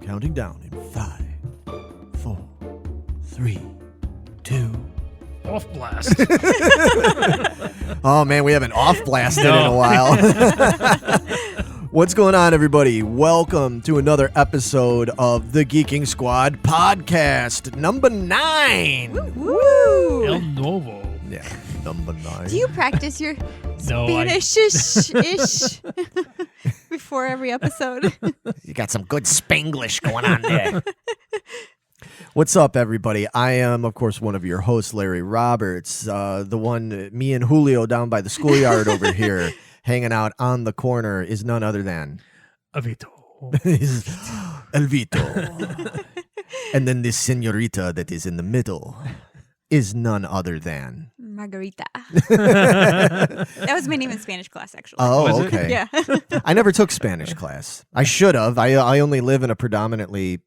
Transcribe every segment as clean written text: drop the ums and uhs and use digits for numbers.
Counting down in 5, 4, 3, 2. Off blast. Oh, man, we haven't off blasted in a while. What's going on, everybody? Welcome to another episode of the Geeking Squad Podcast, number 9. Woo! El Nuevo. Yeah, number 9. Do you practice your No, Spanish-ish before every episode? You got some good Spanglish going on there. What's up, everybody? I am, of course, one of your hosts, Larry Roberts, the one, me and Julio down by the schoolyard over here, hanging out on the corner, is none other than Avito. Elvito. And then this señorita that is in the middle is none other than Margarita. That was my name in Spanish class, actually. Oh, okay. Yeah. I never took Spanish class. I should have. I only live in a predominantly,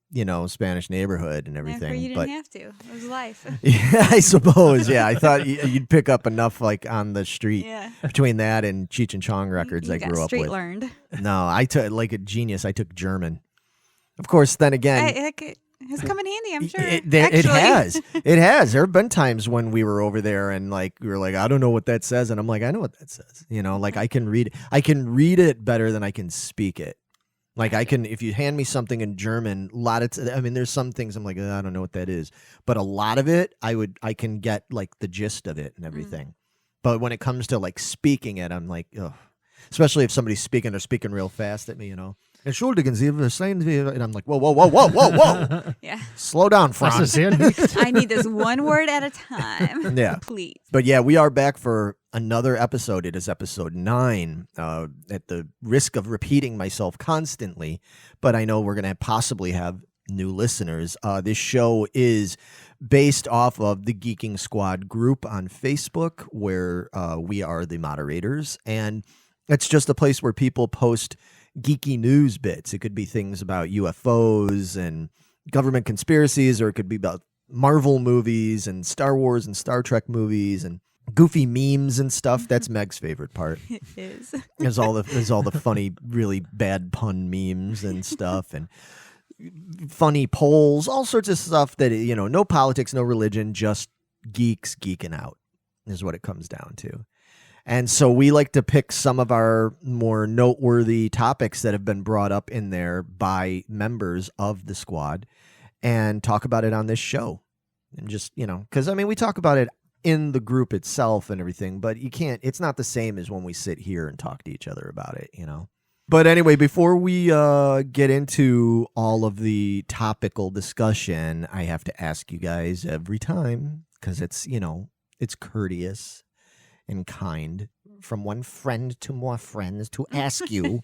Spanish neighborhood and everything. You but didn't have to. It was life. yeah, I suppose. Yeah, I thought you'd pick up enough like on the street Yeah. between that and Cheech and Chong records You I got grew up straight with. learned. No, I took like a genius. I took German. Of course, then again, It's come in handy, I'm sure. It has. It has. There have been times when we were over there and we were like, I don't know what that says, and I'm like, I know what that says. Like I can read it. I can read it better than I can speak it. Like I can, if you hand me something in German, there's some things I'm like, I don't know what that is, but a lot of it, I can get like the gist of it and everything. But when it comes to like speaking it, I'm like, ugh. Especially if somebody's speaking, they're speaking real fast at me, Entschuldigen Sie, and I'm like, whoa. Yeah. Slow down, Franz. I need this one word at a time. Yeah. Please. But yeah, we are back for another episode. It is episode 9. At the risk of repeating myself constantly, but I know we're going to possibly have new listeners. This show is based off of the Geeking Squad group on Facebook, where we are the moderators, and it's just a place where people post geeky news bits. It could be things about UFOs and government conspiracies, or it could be about Marvel movies and Star Wars and Star Trek movies and goofy memes and stuff. That's Meg's favorite part. It is. There's all the funny, really bad pun memes and stuff, and funny polls, all sorts of stuff that, no politics, no religion, just geeks geeking out is what it comes down to. And so we like to pick some of our more noteworthy topics that have been brought up in there by members of the squad and talk about it on this show. And just, because we talk about it in the group itself and everything, but it's not the same as when we sit here and talk to each other about it, But anyway, before we get into all of the topical discussion, I have to ask you guys every time, because it's courteous and kind from one friend to more friends to ask you,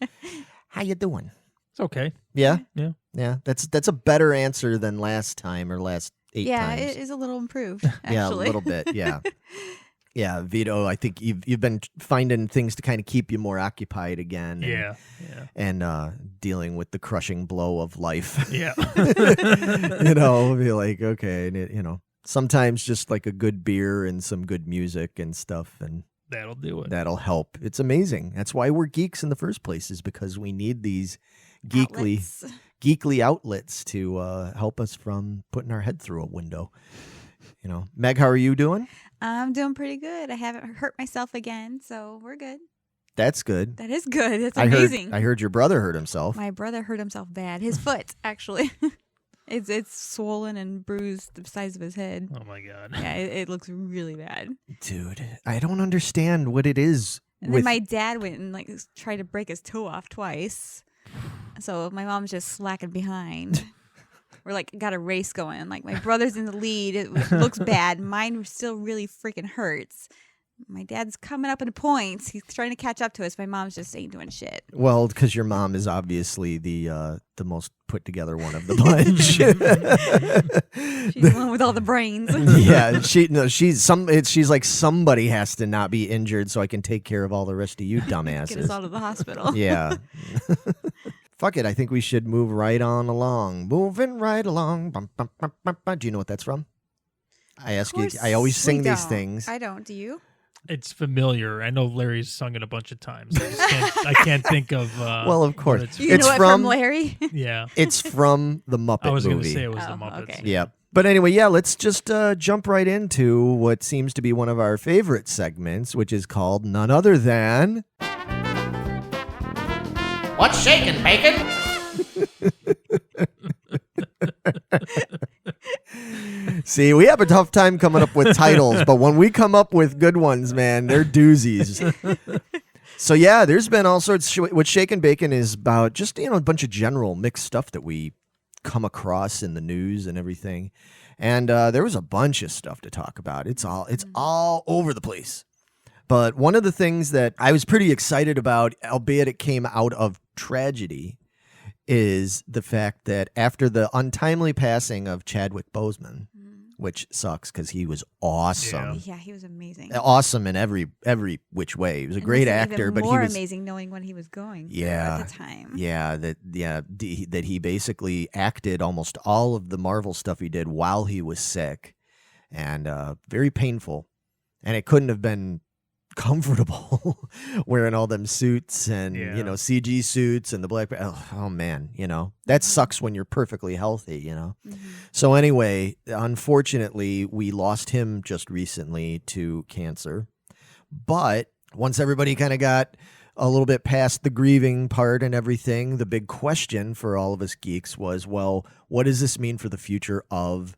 how you doing? It's okay. Yeah? Yeah. Yeah, that's a better answer than last time or last 8 times. Yeah, it is a little improved, actually. Yeah, a little bit, yeah. Yeah, Vito, I think you've been finding things to kind of keep you more occupied again. And dealing with the crushing blow of life. Yeah. Be like, okay, and sometimes just like a good beer and some good music and stuff, and That'll do it. That'll help. It's amazing. That's why we're geeks in the first place, is because we need these geekly outlets to help us from putting our head through a window. Meg, how are you doing? I'm doing pretty good. I haven't hurt myself again, so we're good. That's good. That is good. That's amazing. I heard your brother hurt himself. My brother hurt himself bad. His foot, actually. It's swollen and bruised the size of his head. Oh, my God. Yeah, it looks really bad. Dude, I don't understand what it is. And then my dad went and tried to break his toe off twice. So my mom's just slacking behind. We're got a race going. My brother's in the lead. It looks bad. Mine still really freaking hurts. My dad's coming up in points. He's trying to catch up to us. My mom's just ain't doing shit. Well, because your mom is obviously the most put together one of the bunch. She's the one with all the brains. Yeah, she's like, somebody has to not be injured so I can take care of all the rest of you dumbasses. Get us all to the hospital. Yeah. Fuck it. I think we should move right on along. Moving right along. Bum, bum, bum, bum, bum. Do you know what that's from? I ask you. I always sing these things. I don't. Do you? It's familiar. I know Larry's sung it a bunch of times. I can't think of. Well, of course. You It's know it from- from Larry? Yeah. It's from the Muppet I was going to movie. say it was the Oh, Muppets. okay. Yeah. But anyway, yeah, let's just jump right into what seems to be one of our favorite segments, which is called none other than... What's shaking, bacon? See, we have a tough time coming up with titles, but when we come up with good ones, man, they're doozies. So yeah, there's been all sorts. What Shakin' Bacon is about, just a bunch of general mixed stuff that we come across in the news and everything. And there was a bunch of stuff to talk about. It's all over the place. But one of the things that I was pretty excited about, albeit it came out of tragedy, is the fact that after the untimely passing of Chadwick Boseman, which sucks because he was awesome. Yeah, he was amazing. Awesome in every which way. He was a great actor, but he more was amazing knowing what he was going through Yeah. at the time. that he basically acted almost all of the Marvel stuff he did while he was sick, and very painful. And it couldn't have been comfortable wearing all them suits and CG suits and the black. Oh man, that sucks when you're perfectly healthy. Mm-hmm. So anyway, unfortunately, we lost him just recently to cancer. But once everybody kind of got a little bit past the grieving part and everything, the big question for all of us geeks was, well, what does this mean for the future of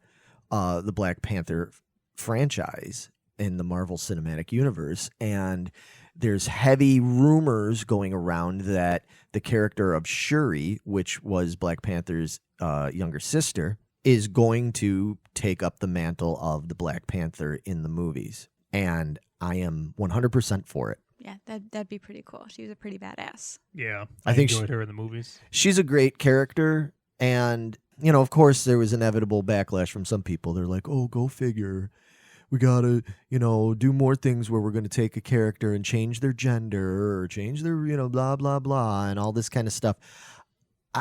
the Black Panther franchise in the Marvel Cinematic Universe? And there's heavy rumors going around that the character of Shuri, which was Black Panther's younger sister, is going to take up the mantle of the Black Panther in the movies. And I am 100% for it. Yeah, that'd be pretty cool. She was a pretty badass. Yeah. I think enjoyed her in the movies. She's a great character. And, of course, there was inevitable backlash from some people. They're like, oh, go figure. We got to, do more things where we're going to take a character and change their gender or change their, blah, blah, blah, and all this kind of stuff.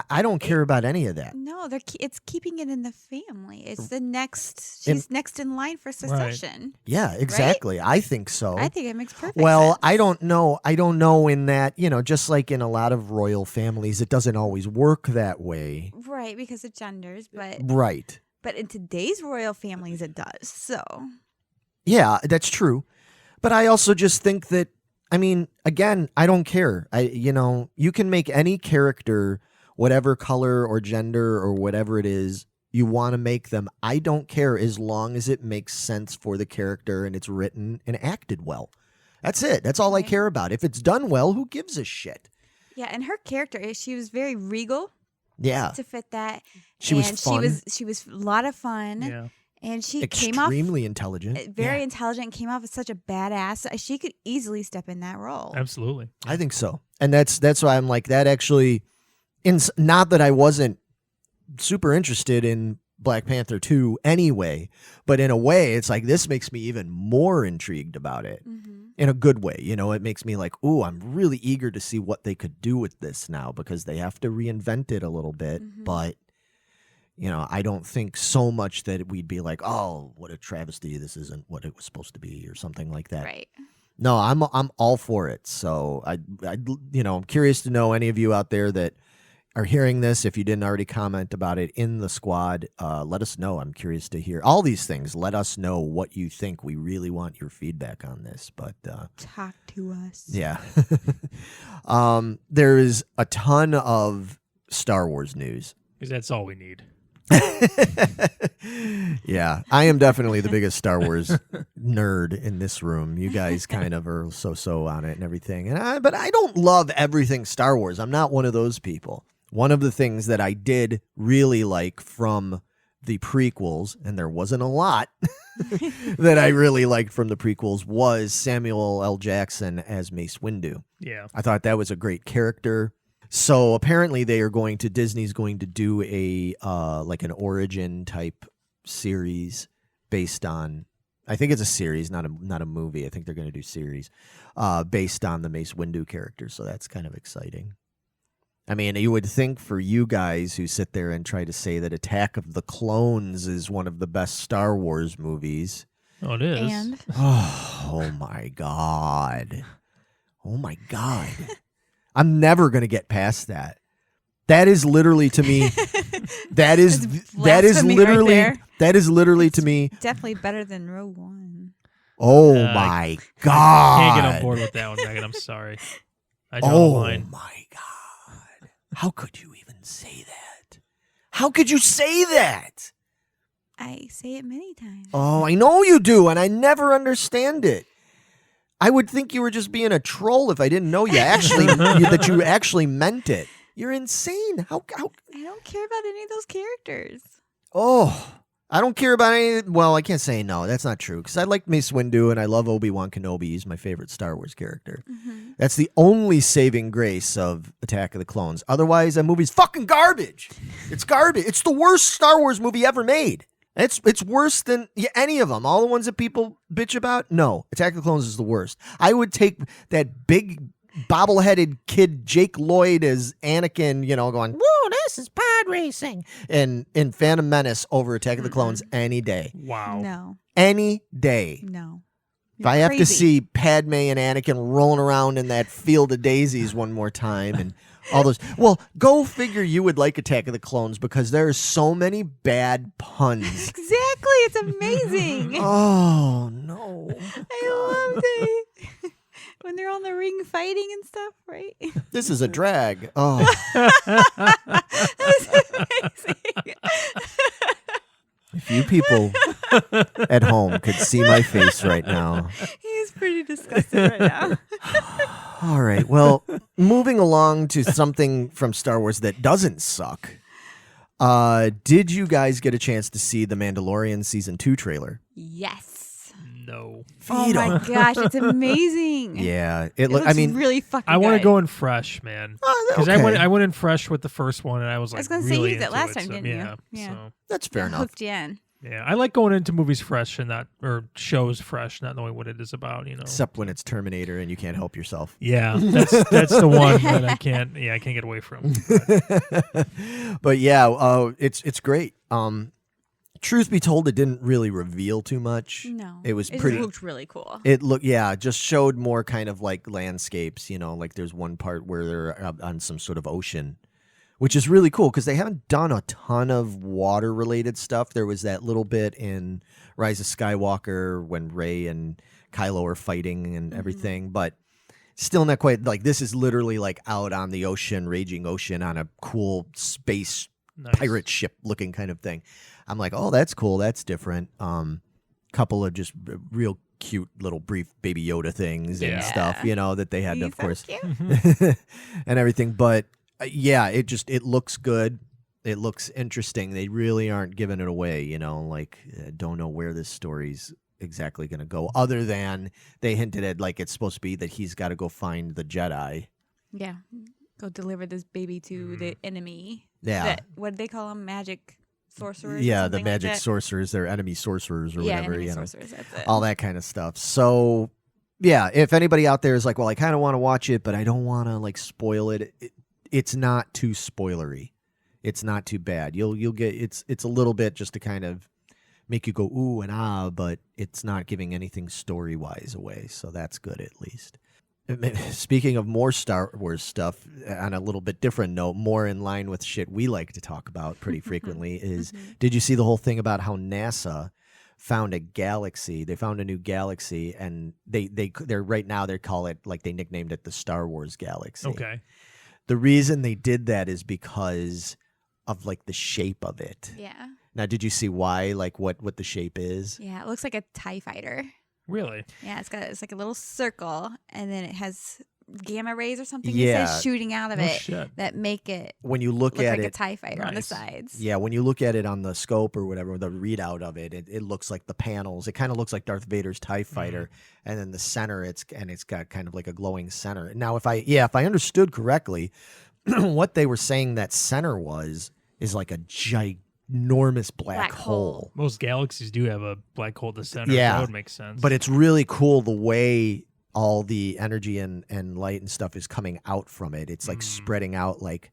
I don't care about any of that. No, it's keeping it in the family. It's the next. She's next in line for succession. Yeah, exactly. Right? I think so. I think it makes perfect Well, sense. I don't know. I don't know in that, just like in a lot of royal families, it doesn't always work that way. Right, because of genders, but Right. But in today's royal families, it does. So. Yeah, that's true. But I also just think that, again, I don't care. You can make any character whatever color or gender or whatever it is you want to make them. I don't care as long as it makes sense for the character and it's written and acted well. That's it. That's all I care about. If it's done well, who gives a shit? Yeah, and her character, she was very regal. Yeah. To fit that. She was fun. She was a lot of fun. Yeah. And she extremely intelligent. Very intelligent, and came off as such a badass. She could easily step in that role. Absolutely. I think so. And that's why I'm like, that actually, not that I wasn't super interested in Black Panther 2 anyway, but in a way, it's like, this makes me even more intrigued about it in a good way. It makes me like, ooh, I'm really eager to see what they could do with this now, because they have to reinvent it a little bit. But I don't think so much that we'd be like, oh, what a travesty. This isn't what it was supposed to be or something like that. Right. No, I'm all for it. So I'm curious to know, any of you out there that are hearing this, if you didn't already comment about it in the squad, let us know. I'm curious to hear all these things. Let us know what you think. We really want your feedback on this. But talk to us. Yeah. There is a ton of Star Wars news. Because that's all we need. Yeah, I am definitely the biggest Star Wars nerd in this room. You guys kind of are so on it and everything. But I don't love everything Star Wars. I'm not one of those people. One of the things that I did really like from the prequels, and there wasn't a lot that I really liked from the prequels, was Samuel L. Jackson as Mace Windu. Yeah. I thought that was a great character. So apparently Disney's going to do a like an origin type series based on, I think it's a series, not a movie. I think they're going to do series based on the Mace Windu character. So that's kind of exciting. You would think, for you guys who sit there and try to say that Attack of the Clones is one of the best Star Wars movies, Oh, it is. And Oh my God. Oh my God. I'm never going to get past that. That is literally to me. That is blasphemy right literally there. to me. definitely better than Rogue One. Oh Uh, my God. Can't get on board with that one, Megan. I'm sorry. I draw the Oh line. my God. How could you even say that? How could you say that? I say it many times. Oh, I know you do, and I never understand it. I would think you were just being a troll if I didn't know you actually that you actually meant it. You're insane. How I don't care about any of those characters. Oh, I don't care about any. Well, I can't say no. That's not true because I like Mace Windu and I love Obi-Wan Kenobi. He's my favorite Star Wars character. Mm-hmm. That's the only saving grace of Attack of the Clones. Otherwise, that movie's fucking garbage. It's garbage. It's the worst Star Wars movie ever made. It's worse than any of them. All the ones that people bitch about. No, Attack of the Clones is the worst. I would take that big bobbleheaded kid Jake Lloyd as Anakin, going, woo, this is pod racing, and in Phantom Menace over Attack of the Clones any day. Wow. No. Any day. No. If I have to see Padme and Anakin rolling around in that field of daisies one more time and all those. Well, go figure you would like Attack of the Clones because there are so many bad puns. Exactly. It's amazing. Oh, no. I loved it. When they're on the ring fighting and stuff, right? This is a drag. Oh. That's amazing. If you people at home could see my face right now. He's pretty disgusted right now. All right. Well, moving along to something from Star Wars that doesn't suck. Did you guys get a chance to see the Mandalorian Season 2 trailer? Yes. No. Oh my gosh, it's amazing. Yeah. It looks really fucking good. I want to go in fresh, man. Because okay. I went in fresh with the first one, and I was like, I was gonna say really you did that into last it, time, so, didn't yeah, you? Yeah. So, That's fair enough. Hooked you in. yeah, I like going into movies fresh and or shows fresh, not knowing what it is about. Except when it's Terminator and you can't help yourself. Yeah, that's the one that I can't get away from. But yeah, it's great. Truth be told, it didn't really reveal too much. No. It was It pretty. looked really cool. It just showed more kind of like landscapes, like there's one part where they're on some sort of ocean, which is really cool because they haven't done a ton of water related stuff. There was that little bit in Rise of Skywalker when Rey and Kylo are fighting and everything, but still not quite like this is literally like out on the ocean, raging ocean on a cool space pirate ship looking kind of thing. I'm like, oh, that's cool. That's different. Couple of just real cute little brief Baby Yoda things and stuff, that they had, He's of so course, cute. and everything. But yeah, it looks good. It looks interesting. They really aren't giving it away, don't know where this story's exactly going to go, other than they hinted at like it's supposed to be that he's got to go find the Jedi. Yeah. Go deliver this baby to the enemy. Yeah. What did they call them? Magic sorcerers? Yeah, the like magic that? sorcerers, they're enemy sorcerers or whatever, enemy sorcerers, that's it. all that kind of stuff. So, yeah, if anybody out there is like, well, I kind of want to watch it, but I don't want to like spoil it, it's not too spoilery. It's not too bad. You'll get it's a little bit just to kind of make you go ooh and ah, but it's not giving anything story-wise away, so that's good at least. Speaking of more Star Wars stuff, on a little bit different note, more in line with shit we like to talk about pretty frequently, is did you see the whole thing about how NASA found a galaxy? They found a new galaxy, and they're right now they call it, like they nicknamed it the Star Wars Galaxy. Okay. The reason they did that is because of like the shape of it. Yeah. Now, did you see why? Like what the shape is? Yeah, it looks like a TIE fighter. Really? Yeah, it's like a little circle, and then it has gamma rays or something Yeah. it says shooting out of Oh, it shit. that make it When you look at like a it, TIE fighter on the Nice. sides. yeah, when you look at it on the scope or whatever, the readout of it, it looks like the panels. It kind of looks like Darth Vader's TIE fighter, and then the center, it's got kind of like a glowing center. Now, if I understood correctly, what they were saying that center is like a ginormous black hole. Most galaxies do have a black hole at the center. Yeah. That would make sense. But it's really cool the way all the energy and light and stuff is coming out from it. It's like spreading out like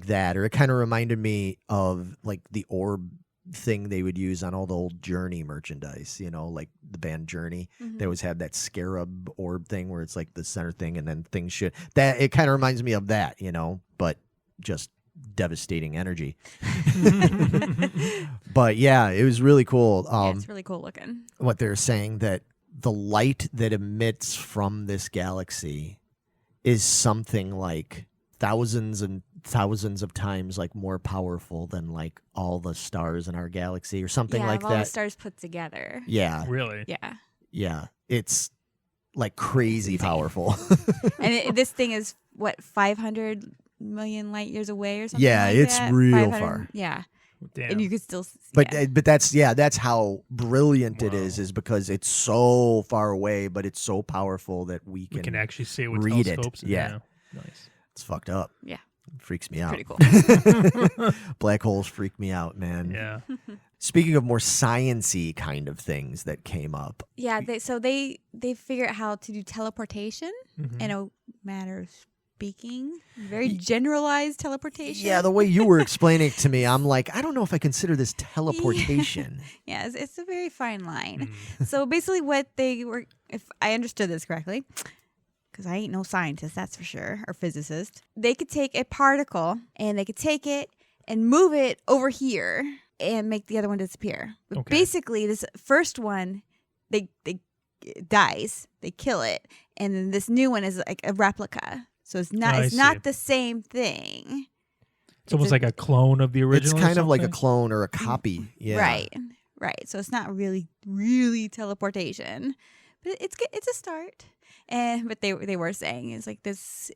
that. Or it kind of reminded me of like the orb thing they would use on all the old Journey merchandise, like the band Journey. They always had that scarab orb thing where it's like the center thing and then things should, that it kind of reminds me of that, but just devastating energy. But yeah, it was really cool. Yeah, it's really cool looking. What they're saying, that the light that emits from this galaxy is something like thousands and thousands of times like more powerful than like all the stars in our galaxy or something like all that. the stars put together. Yeah. Really? Yeah. It's like crazy powerful. And this thing is what, 500 million light years away or something? Yeah, like it's that? real 500 far. Yeah. Damn. And you could still But that's how brilliant it Wow. is because it's so far away, but it's so powerful that we can actually see it with read it. telescopes. Yeah. Nice. It's fucked up. Yeah. It freaks me out. Pretty cool. Black holes freak me out, man. Yeah. Speaking of more science-y kind of things that came up. Yeah, they figure out how to do teleportation Mhm. in a matter of speaking. Very generalized teleportation. Yeah, the way you were explaining it to me, I'm like, I don't know if I consider this teleportation. Yeah, it's a very fine line. Mm. So basically what they were, if I understood this correctly, because I ain't no scientist, that's for sure, or physicist, they could take a particle and they could take it and move it over here and make the other one disappear. But Okay. basically this first one, they dies, they kill it, and then this new one is like a replica. So it's not I it's see. not the same thing. It's almost like a clone of the original. It's kind or of like a something? clone or a copy. Yeah. Right. So it's not really teleportation, but it's a start. But they were saying it's like this,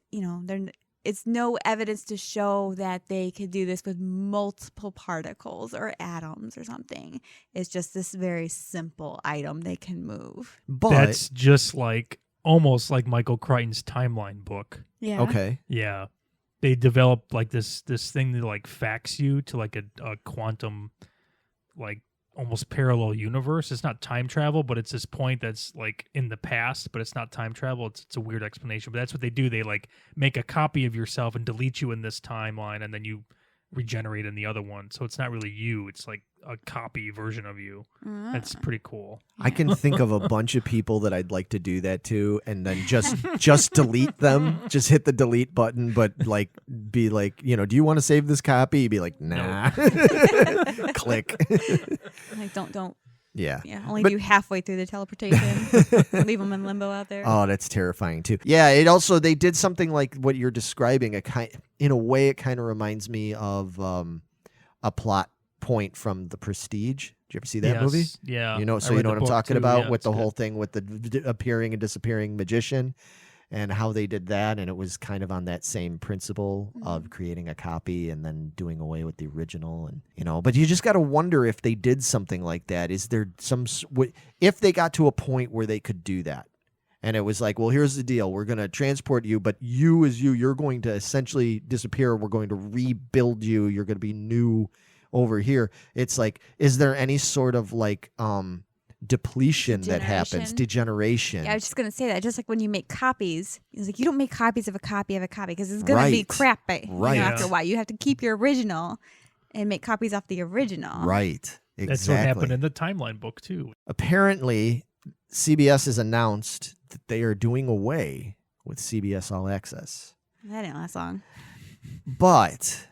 it's no evidence to show that they could do this with multiple particles or atoms or something. It's just this very simple item they can move. But That's just like almost like Michael Crichton's timeline book. Yeah. okay. Yeah. They developed like this thing that like fax you to like a quantum, like almost parallel universe. It's not time travel, but it's this point that's like in the past, but it's not time travel. It's a weird explanation, but that's what they do. They like make a copy of yourself and delete you in this timeline, and then you regenerate in the other one. So it's not really you. It's like a copy version of you. That's pretty cool. I can think of a bunch of people that I'd like to do that to, and then just delete them. Just hit the delete button, but like be like, do you want to save this copy? Be like, nah. Click. Like don't. Yeah. Yeah. Only But- do halfway through the teleportation. Leave them in limbo out there. Oh, that's terrifying too. Yeah, it also they did something like what you're describing. In a way, it kind of reminds me of a plot point from The Prestige. Did you ever see that Yes, movie? Yeah. So I you read know the what I'm book talking too. about Yeah, with it's the good. whole thing with the appearing and disappearing magician, and how they did that, and it was kind of on that same principle of creating a copy and then doing away with the original, and But you just got to wonder if they did something like that. Is there if they got to a point where they could do that? And it was like, well, here's the deal. We're going to transport you, but you as you're going to essentially disappear. We're going to rebuild you. You're going to be new over here. It's like, is there any sort of like depletion that happens? Degeneration. Yeah, I was just gonna say that. Just like when you make copies, it's like you don't make copies of a copy because it's gonna be Right. crappy. Right. After a while, you have to keep your original and make copies off the original. Right. Exactly. That's what happened in the timeline book too. Apparently, CBS has announced that they are doing away with CBS All Access. That didn't last long. But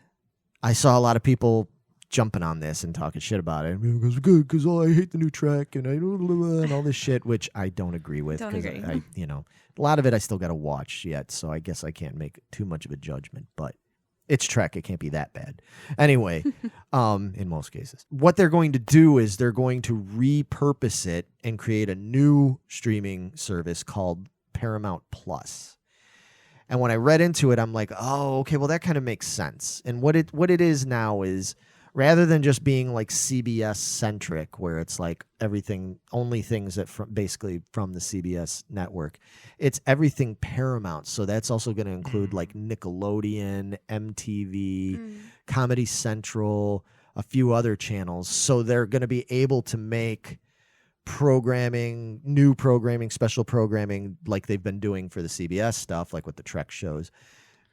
I saw a lot of people jumping on this and talking shit about it. Because good, because I hate the new track and and all this shit, which I don't agree with. Don't 'cause agree. A lot of it I still got to watch yet, so I guess I can't make too much of a judgment. But it's Trek; it can't be that bad. Anyway, in most cases, what they're going to do is they're going to repurpose it and create a new streaming service called Paramount Plus. And when I read into it, I'm like, oh, okay, well, that kind of makes sense. And what it is now is, rather than just being like CBS centric, where it's like everything, only things that basically from the CBS network, it's everything Paramount. So that's also going to include like Nickelodeon, MTV, Comedy Central, a few other channels. So they're going to be able to make new programming, special programming, like they've been doing for the CBS stuff, like with the Trek shows,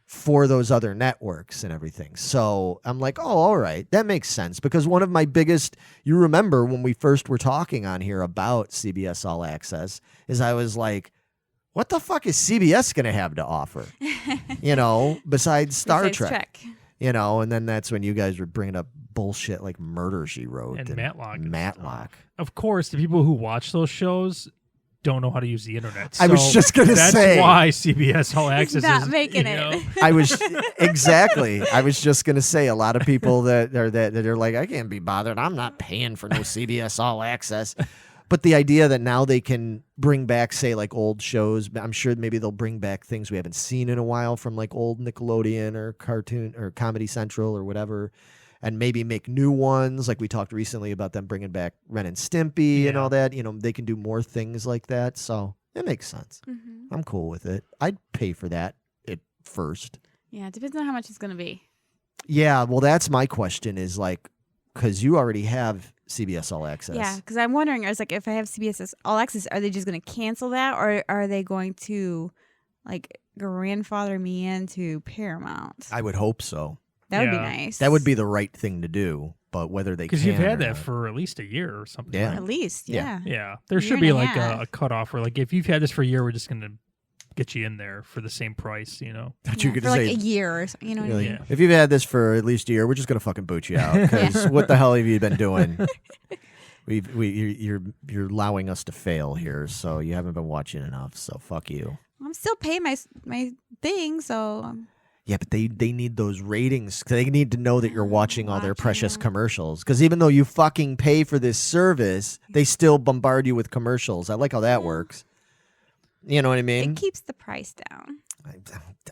for those other networks and everything. So I'm like, oh, all right, that makes sense. Because one of my biggest, you remember when we first were talking on here about CBS All Access, is I was like, what the fuck is CBS going to have to offer? Besides Star Trek. And then that's when you guys were bringing up bullshit like Murder, She Wrote. And Matlock. Matlock. Of course, the people who watch those shows don't know how to use the internet. I was just going to say. That's why CBS All Access not is making it. I was just going to say a lot of people that are like, I can't be bothered. I'm not paying for no CBS All Access. But the idea that now they can bring back, say, like old shows, I'm sure maybe they'll bring back things we haven't seen in a while from like old Nickelodeon or cartoon or Comedy Central or whatever, and maybe make new ones. Like we talked recently about them bringing back Ren and Stimpy and all that. They can do more things like that. So it makes sense. Mm-hmm. I'm cool with it. I'd pay for that at first. Yeah, it depends on how much it's going to be. Yeah, well, that's my question is like, because you already have CBS All Access. Yeah, because I'm wondering, I was like, if I have CBS All Access, are they just going to cancel that, or are they going to like grandfather me into Paramount? I would hope so. That would be nice. That would be the right thing to do. But whether they because can you've had or that not. for at least a year or something. Yeah. Right? At least, yeah. Yeah, there Year should and be a like half. a cutoff where like if you've had this for a year, we're just gonna get you in there for the same price. Thought you Yeah, could for like say, a year or something. You know what I like, mean? Yeah. if you've had this for at least a year, we're just gonna fucking boot you out. Because what the hell have you been doing? You're allowing us to fail here, so you haven't been watching enough. So fuck you. I'm still paying my thing, so Yeah, but they need those ratings. They need to know that you're watching all their precious Watching. commercials. Because even though you fucking pay for this service, they still bombard you with commercials. I like how that works. You know what I mean? it keeps the price down.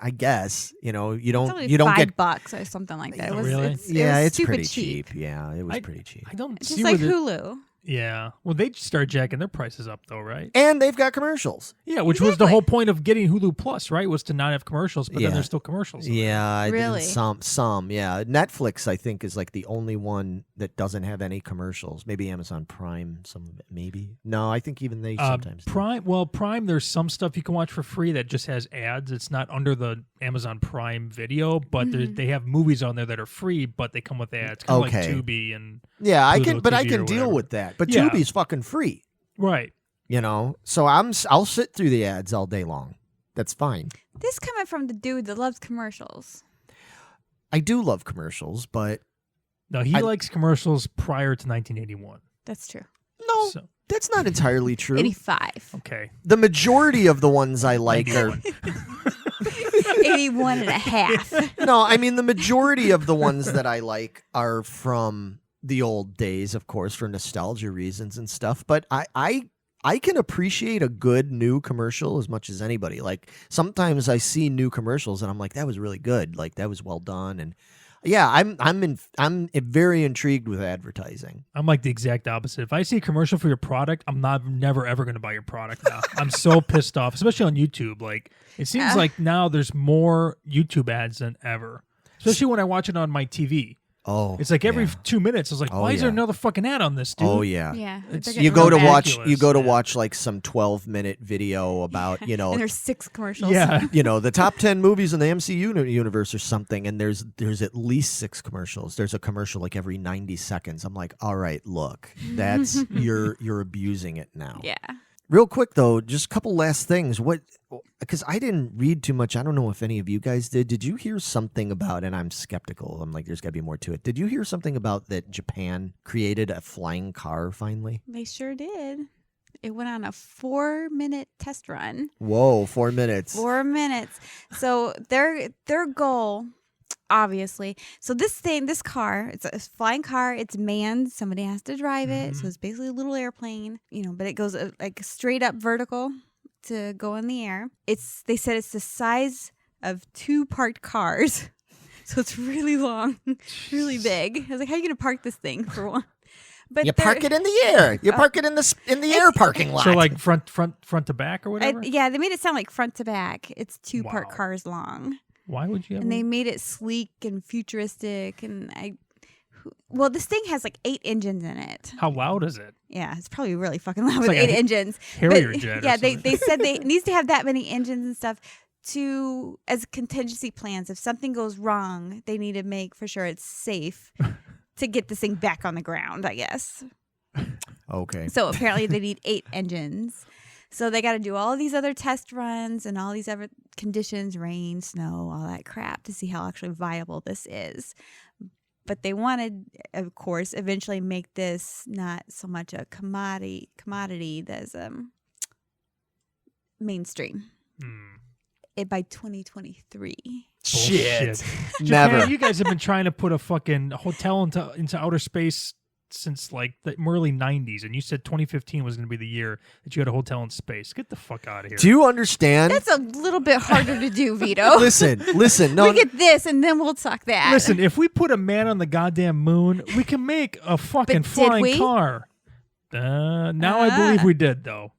I guess you It's only don't $5 get. or something like that. Oh, really? It Yeah, was it's stupid pretty cheap. Yeah, it was I- pretty cheap. I don't It's see just where like the- Hulu. Yeah, well, they start jacking their prices up though, right? And they've got commercials. Yeah, which was the whole point of getting Hulu Plus, right? Was to not have commercials, but Yeah. then there's still commercials. in there. Yeah, Really? some. Yeah, Netflix I think is like the only one that doesn't have any commercials. Maybe Amazon Prime, some of it, maybe. No, I think even they sometimes do. Prime. Well, Prime. There's some stuff you can watch for free that just has ads. It's not under the Amazon Prime Video, but they have movies on there that are free, but they come with ads. Kind of Okay. like Tubi and Yeah, I Pluto can, but I TV can or deal whatever. with that. But Yeah. Tubi's fucking free, right. So I'll sit through the ads all day long. That's fine. This coming from the dude that loves commercials. I do love commercials, but No, he likes commercials prior to 1981. That's true. no, So that's not entirely true. 85. okay, The majority of the ones I like are 81 and a half. no. I mean, the majority of the ones that I like are from the old days, of course, for nostalgia reasons and stuff. But I can appreciate a good new commercial as much as anybody. Like sometimes I see new commercials and I'm like, that was really good. Like that was well done. And yeah, I'm very intrigued with advertising. I'm like the exact opposite. If I see a commercial for your product, I'm never ever going to buy your product now. I'm so pissed off, especially on YouTube. Like it seems like now there's more YouTube ads than ever, especially when I watch it on my TV. Oh, It's like every yeah. 2 minutes. I was like, Oh, why is there yeah. another fucking ad on this, dude? Oh yeah. Yeah. It's- they're You getting go to real watch. bad. You go to yeah. watch like some 12-minute video about And there's 6 commercials. Yeah. the top 10 movies in the MCU universe or something, and there's at least 6 commercials. There's a commercial like every 90 seconds. I'm like, all right, look, that's you're abusing it now. Yeah. Real quick though, just a couple last things. Because I didn't read too much. I don't know if any of you guys did. Did you hear something about? And I'm skeptical. I'm like, there's got to be more to it. Did you hear something about that Japan created a flying car finally? They sure did. It went on a 4-minute test run. Whoa, 4 minutes. 4 minutes. So their goal, obviously. So this car, it's a flying car. It's manned. Somebody has to drive it. So it's basically a little airplane, but it goes like straight up vertical to go in the air. They said it's the size of 2 parked cars. So it's really long, really big. I was like, how are you going to park this thing for one? But You park it in the air. You park it in the air parking lot. So like front to back or whatever. yeah, they made it sound like front to back. It's 2 parked Wow. cars long. Why would you? And they made it sleek and futuristic. And this thing has like 8 engines in it. How loud is it? Yeah, it's probably really fucking loud with like 8 a engines. Harrier But, jet. yeah, or they something. said it needs to have that many engines and stuff as contingency plans. If something goes wrong, they need to make for sure it's safe to get this thing back on the ground, I guess. Okay. So apparently they need 8 engines. So they got to do all these other test runs and all these other conditions, rain, snow, all that crap to see how actually viable this is. But they wanted, of course, eventually make this not so much a commodity that's mainstream. It by 2023. Shit. Japan, Never. you guys have been trying to put a fucking hotel into outer space since like the early 90s, and you said 2015 was going to be the year that you had a hotel in space. Get the fuck out of here. Do you understand? That's a little bit harder to do, Vito. Listen. No, we get this, and then we'll talk that. Listen, if we put a man on the goddamn moon, we can make a fucking But did flying we? car. Now I believe we did, though.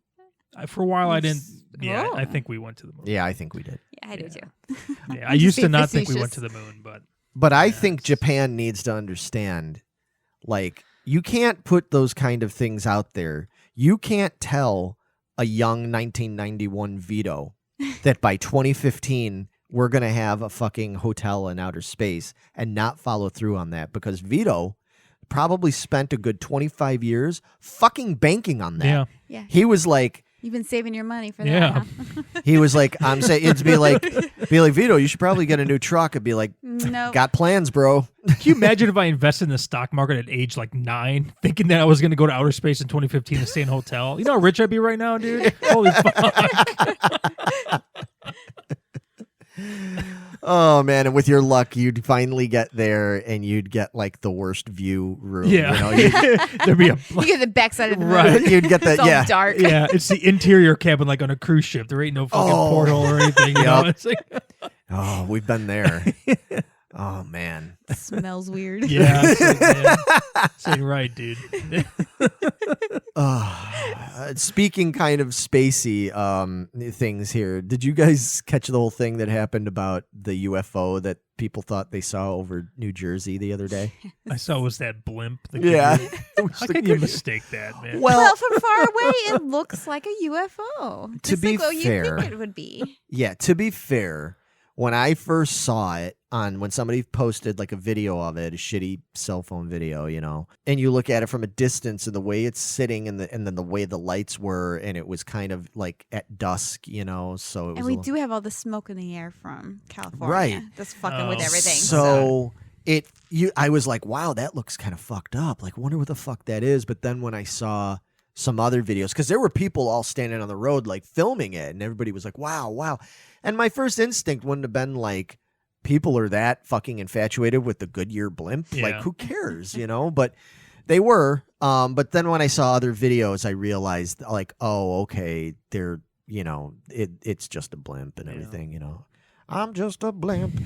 For a while, I didn't. Yeah, Oh. I think we went to the moon. yeah, I think we did. Yeah, I do too. Yeah, I used to being not think we went facetious. to the moon, but But I think Japan needs to understand, like, you can't put those kind of things out there. You can't tell a young 1991 Vito that by 2015 we're going to have a fucking hotel in outer space and not follow through on that, because Vito probably spent a good 25 years fucking banking on that. yeah. Yeah, He was like, you've been saving your money for Yeah. that. Huh? he was like, I'm saying, it'd be like, Vito, you should probably get a new truck. It'd be like, No, got plans, bro. Can you imagine if I invested in the stock market at age like 9, thinking that I was going to go to outer space in 2015 and stay in a hotel? You know how rich I'd be right now, dude? Holy fuck. Oh man, and with your luck, you'd finally get there and you'd get like the worst view room. Yeah. You know? You'd, There'd be a. you get the backside of the moon. Right. you'd get It's that, all yeah. dark. Yeah, it's the interior cabin like on a cruise ship. There ain't no fucking Oh. porthole or anything. You know? Yep. It's like, Oh, we've been there. Oh man. Smells weird. yeah, it's like, man, this ain't right, dude. Speaking kind of spacey things here, did you guys catch the whole thing that happened about the UFO that people thought they saw over New Jersey the other day? I saw it was that blimp. The Yeah. How can you mistake that, man? Well, from far away, it looks like a UFO. To Just be like what fair- you think it would be. Yeah, to be fair, when I first saw it when somebody posted like a video of it, a shitty cell phone video, you know, and you look at it from a distance and the way it's sitting and then the way the lights were, and it was kind of like at dusk, you know, so it was And a we little- do have all the smoke in the air from California. Right. That's fucking with Oh. everything. So I was like, wow, that looks kind of fucked up. Like, wonder what the fuck that is. But then when I saw some other videos, because there were people all standing on the road like filming it, and everybody was like, wow. And my first instinct wouldn't have been like, people are that fucking infatuated with the Goodyear blimp. Like, Yeah. who cares, you know? But they were. But then when I saw other videos, I realized like, oh, okay, they're, you know, it's just a blimp and everything, you know. I'm just a blimp.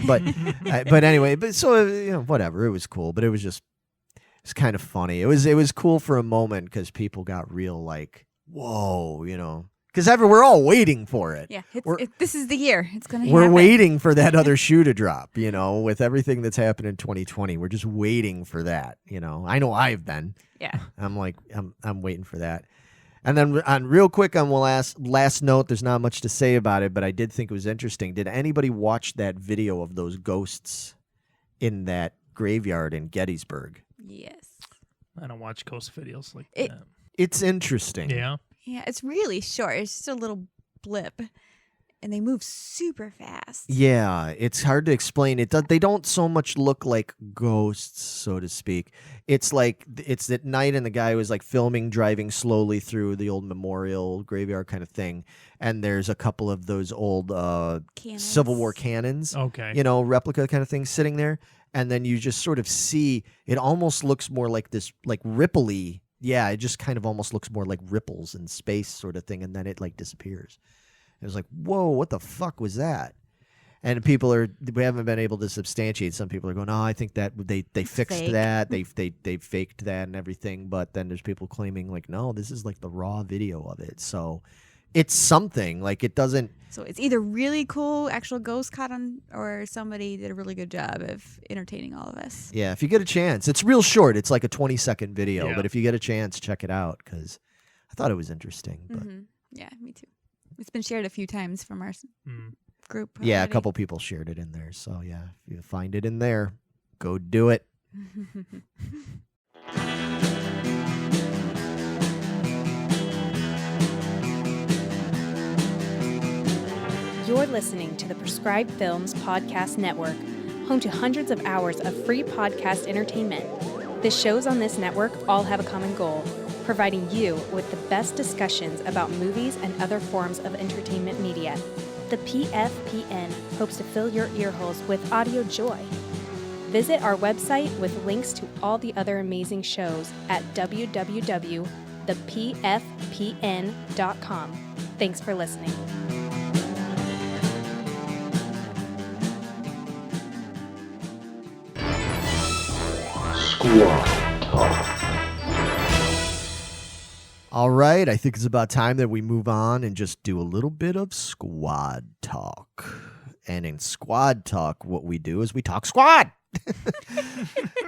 But anyway, so, you know, whatever. It was cool, but it's kind of funny. It was cool for a moment because people got real like, whoa, you know, because we're all waiting for it. yeah, We're- this is the year. It's going to We're happen. waiting for that other shoe to drop, you know, with everything that's happened in 2020. We're just waiting for that, you know. I know I've been. Yeah. I'm like, I'm waiting for that. And then real quick on last note, there's not much to say about it, but I did think it was interesting. Did anybody watch that video of those ghosts in that graveyard in Gettysburg? Yes. I don't watch ghost videos like It- that. It's interesting. Yeah. Yeah, it's really short. It's just a little blip. And they move super fast. Yeah, it's hard to explain. They don't so much look like ghosts, so to speak. It's like it's at night, and the guy was like filming, driving slowly through the old memorial graveyard kind of thing. And there's a couple of those old Cannons. Civil War cannons, Okay. you know, replica kind of things sitting there. And then you just sort of see it almost looks more like this, like rippley. Yeah, it just kind of almost looks more like ripples in space, sort of thing, and then it like disappears. It was like, whoa, what the fuck was that? And we haven't been able to substantiate. Some people are going, oh, I think that they fixed fake. that. They faked that and everything. But then there's people claiming like, no, this is like the raw video of it. So it's something like it doesn't. So it's either really cool, actual ghost caught on, or somebody did a really good job of entertaining all of us. Yeah, if you get a chance, it's real short. It's like a 20-second video. Yeah. But if you get a chance, check it out because I thought it was interesting. But Yeah, me too. It's been shared a few times from our Mm. group. Yeah, a already. couple people shared it in there. So yeah, if you find it in there, go do it. You're listening to the Prescribed Films Podcast Network, home to hundreds of hours of free podcast entertainment. The shows on this network all have a common goal, providing you with the best discussions about movies and other forms of entertainment media. The PFPN hopes to fill your earholes with audio joy. Visit our website with links to all the other amazing shows at www.thepfpn.com. Thanks for listening. All right, I think it's about time that we move on and just do a little bit of squad talk. And in squad talk, what we do is we talk squad.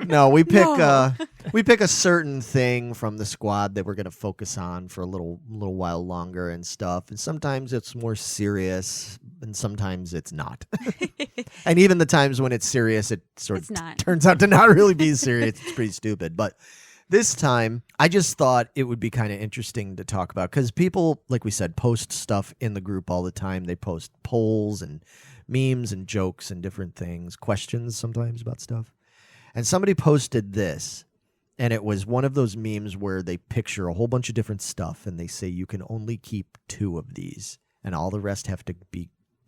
No, we pick a certain thing from the squad that we're going to focus on for a little while longer and stuff. And sometimes it's more serious, and sometimes it's not. And even the times when it's serious, it sort of turns out to not really be serious. It's pretty stupid, but. This time, I just thought it would be kind of interesting to talk about because people, like we said, post stuff in the group all the time. They post polls and memes and jokes and different things, questions sometimes about stuff. And somebody posted this, and it was one of those memes where they picture a whole bunch of different stuff, and they say you can only keep 2 of these, and all the rest have to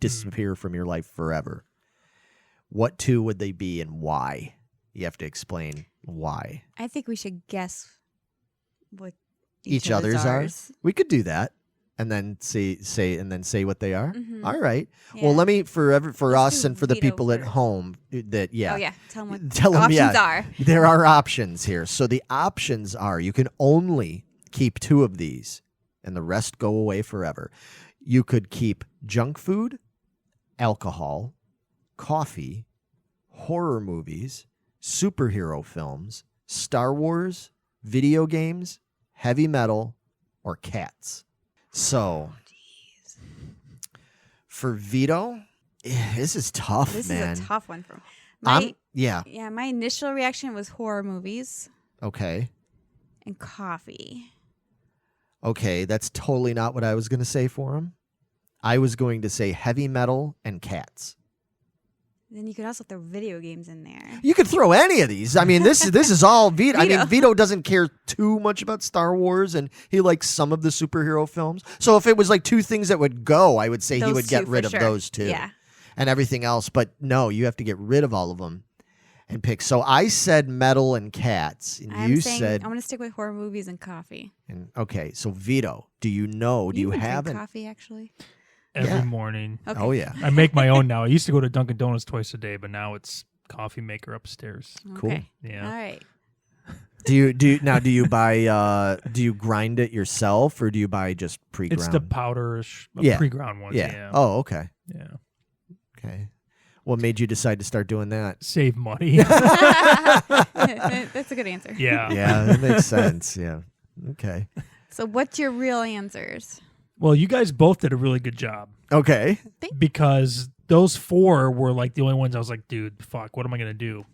disappear from your life forever. What 2 would they be and why? You have to explain why. I think we should guess what each other's are. ours. We could do that, and then say what they are. Mhm. All right. Yeah. Well, let me for Let's us do and for the veto people at first. home that Oh yeah, tell them what Tell the 'em, options yeah. are. There are options here. So the options are you can only keep 2 of these, and the rest go away forever. You could keep junk food, alcohol, coffee, horror movies, superhero films, Star Wars, video games, heavy metal, or cats. So, for veto, this is tough, This man. is a tough one for me. Yeah. Yeah, my initial reaction was horror movies Okay. and coffee. Okay, that's totally not what I was going to say for him. I was going to say heavy metal and cats. Then you could also throw video games in there. You could throw any of these. I mean, this is all Vito. I mean, Vito. Vito doesn't care too much about Star Wars, and he likes some of the superhero films. So if it was like 2 things that would go, I would say he Those would get 2 rid for of sure. those 2. Yeah. And everything else. But no, you have to get rid of all of them and pick. So I said metal and cats, and I'm you saying said. I'm going to stick with horror movies and coffee. Okay, so Vito, do you know? Do you even have drink an? coffee actually? Every morning. Okay. Oh yeah, I make my own now. I used to go to Dunkin' Donuts twice a day, but now it's coffee maker upstairs. cool. Okay. Yeah. All right. Do you buy? Do you grind it yourself, or do you buy just pre-ground? It's the powderish, Yeah. pre-ground ones. Yeah. Yeah. Oh, okay. Yeah. Okay. What made you decide to start doing that? Save money. That's a good answer. Yeah. Yeah, that makes sense. Yeah. Okay. So what's your real answers? Well, you guys both did a really good job Okay. because those 4 were like the only ones I was like, dude, fuck, what am I gonna do?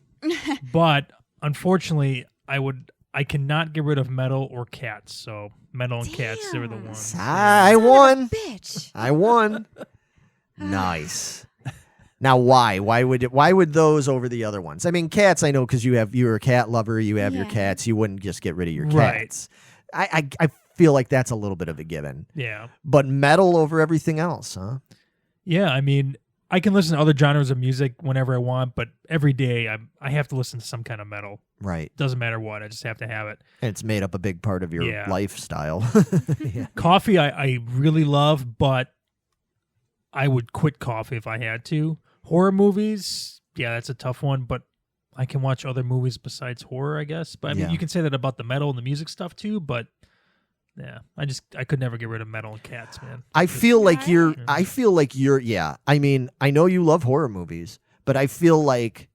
But unfortunately, I cannot get rid of metal or cats. So metal and cats, they were the Damn. ones. I won. Bitch. I won. Nice. Now, why? Why would those over the other ones? I mean, cats. I know because you're a cat lover. You have your Yeah. cats. You wouldn't just get rid of your Right. cats. I feel like that's a little bit of a given. Yeah. But metal over everything else, huh? Yeah. I mean, I can listen to other genres of music whenever I want, but every day I have to listen to some kind of metal. Right. Doesn't matter what. I just have to have it. And it's made up a big part of your Yeah. lifestyle. Yeah. Coffee, I really love, but I would quit coffee if I had to. Horror movies, yeah, that's a tough one, but I can watch other movies besides horror, I guess. But I mean, Yeah. you can say that about the metal and the music stuff too, but yeah, I could never get rid of metal and cats, man. I feel like Right. you're yeah. I mean, I know you love horror movies, but I feel like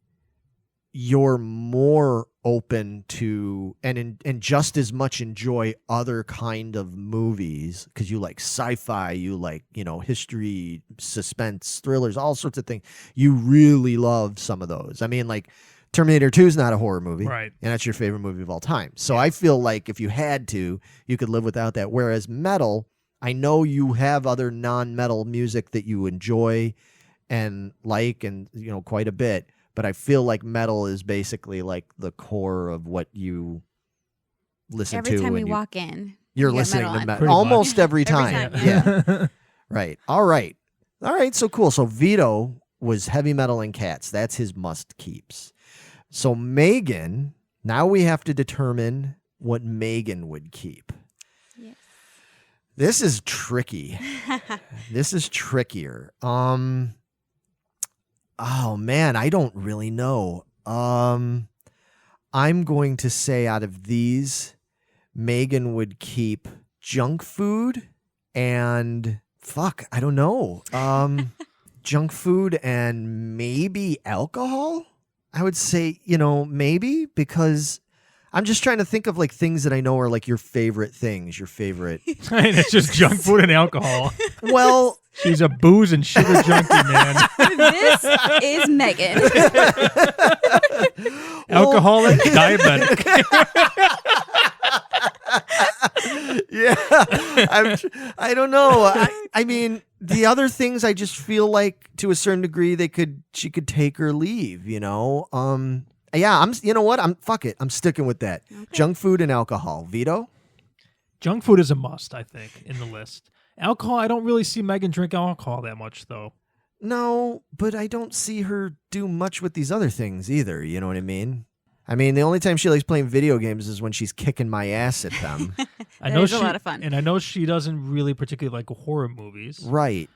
you're more open to and just as much enjoy other kind of movies because you like sci-fi, you like, history, suspense, thrillers, all sorts of things. You really love some of those. I mean, like Terminator 2 is not a horror movie, Right. and that's your favorite movie of all time. So I feel like if you had to, you could live without that. Whereas metal, I know you have other non-metal music that you enjoy and like, and quite a bit. But I feel like metal is basically like the core of what you listen to. Every time when you walk in, you're you got listening metal to on. metal Pretty almost much. every time. time, Yeah. Right. All right. So cool. So Vito was heavy metal and cats. That's his must keeps. So Megan, now we have to determine what Megan would keep. Yes. This is tricky. This is trickier. Oh man, I don't really know. I'm going to say out of these, Megan would keep junk food and I don't know. Junk food and maybe alcohol? I would say, maybe because I'm just trying to think of like things that I know are like your favorite things, your favorite. It's just junk food and alcohol. Well, She's a booze and sugar junkie, man. This is Megan. Alcoholic, diabetic. yeah, I don't know. I mean, the other things I just feel like to a certain degree she could take or leave. Yeah, You know what? Fuck it. I'm sticking with that. Okay. Junk food and alcohol. Vito. Junk food is a must, I think, in the list. Alcohol, I don't really see Megan drink alcohol that much, though. No, but I don't see her do much with these other things either. You know what I mean? I mean, the only time she likes playing video games is when she's kicking my ass at them. I That know is a lot of fun. And I know she doesn't really particularly like horror movies. Right.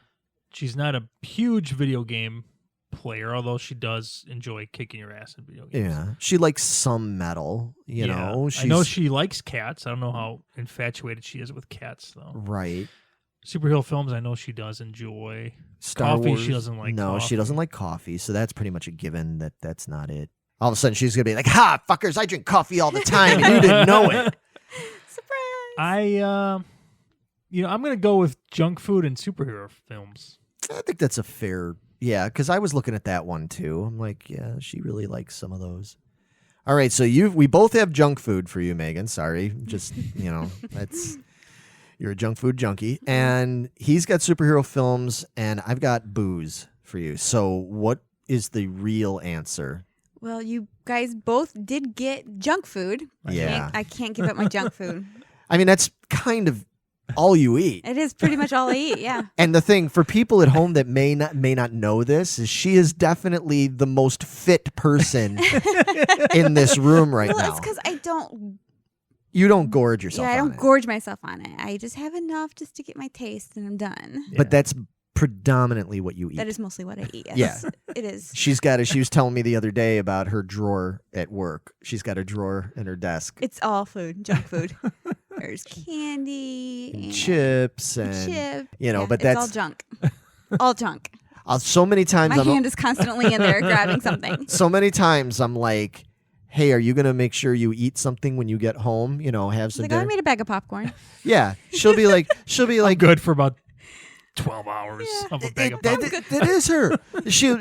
She's not a huge video game player, although she does enjoy kicking your ass in video games. Yeah. She likes some metal, you know. I know she likes cats. I don't know how infatuated she is with cats, though. Right. Superhero films, I know she does enjoy. Star Coffee, Wars. she doesn't like No, coffee. she doesn't like coffee, so that's pretty much a given that's not it. All of a sudden, she's going to be like, ha, fuckers, I drink coffee all the time, and you didn't know it. Surprise. I'm going to go with junk food and superhero films. I think that's a fair, because I was looking at that one, too. I'm like, yeah, she really likes some of those. All right, so we both have junk food for you, Megan. Sorry, just, that's... You're a junk food junkie. And he's got superhero films, and I've got booze for you. So what is the real answer? Well, you guys both did get junk food. Yeah. I can't give up my junk food. I mean, that's kind of all you eat. It is pretty much all I eat, yeah. And the thing, for people at home that may not know this, is she is definitely the most fit person in this room right Well, now. it's because I don't... You don't gorge yourself Yeah, I on don't it. gorge myself on it. I just have enough just to get my taste, and I'm done. But that's predominantly what you eat. That is mostly what I eat. Yes. Yeah. It is. She was telling me the other day about her drawer at work. She's got a drawer in her desk. It's all food, junk food. There's candy And chips and chip. but it's that's all junk. All junk. so many times My hand is constantly in there grabbing something. so many times I'm like, hey, are you gonna make sure you eat something when you get home? Have some Like, I dinner. made a bag of popcorn. Yeah, she'll be like, Good for about 12 hours of a bag of popcorn. that is her. She'll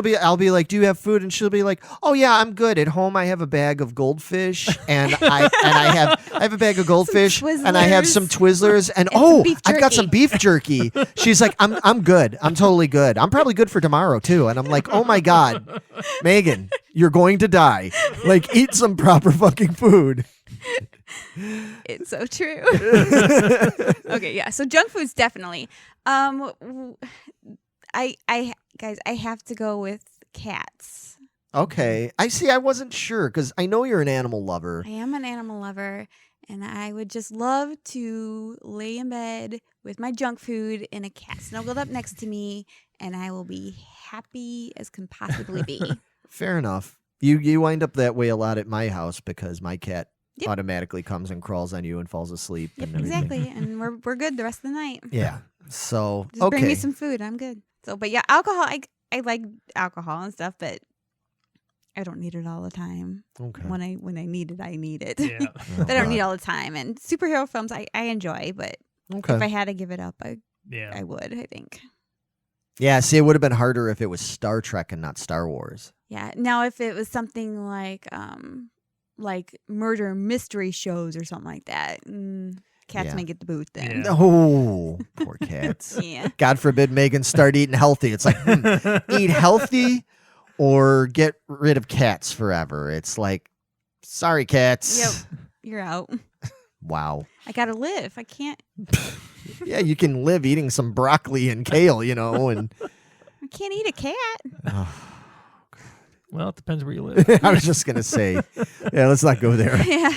be. I'll be like, do you have food? And she'll be like, oh yeah, I'm good. At home, I have a bag of goldfish, and I have a bag of goldfish, and I have some Twizzlers, and some beef I've got jerky. some beef jerky. She's like, I'm good. I'm totally good. I'm probably good for tomorrow too. And I'm like, oh my god, Megan, you're going to die. Like, eat some proper fucking food. It's so true. Okay, yeah. So junk food's definitely. I guys, I have to go with cats. Okay, I see. I wasn't sure because I know you're an animal lover. I am an animal lover, and I would just love to lay in bed with my junk food and a cat snuggled up next to me, and I will be happy as can possibly be. Fair enough. You wind up that way a lot at my house because my cat Yep. automatically comes and crawls on you and falls asleep. Yep, and everything. exactly. And we're good the rest of the night. Yeah. So Just okay. bring me some food. I'm good. So, but yeah, alcohol. I like alcohol and stuff, but I don't need it all the time. Okay. When I need it, I need it. Yeah. Oh, But I don't need God. it all the time. And superhero films, I enjoy, but Okay. if I had to give it up, I Yeah. would. I think. Yeah, see, it would have been harder if it was Star Trek and not Star Wars. Yeah. Now, if it was something like murder mystery shows or something like that, cats Yeah. may get the boot then. Yeah. Oh, poor cats. Yeah. God forbid Megan start eating healthy. It's like, eat healthy or get rid of cats forever. It's like, sorry, cats. Yep. You're out. Wow. I gotta live. I can't. Yeah, you can live eating some broccoli and kale, and I can't eat a cat. Well, it depends where you live. I was just going to say, yeah, let's not go there. Yeah.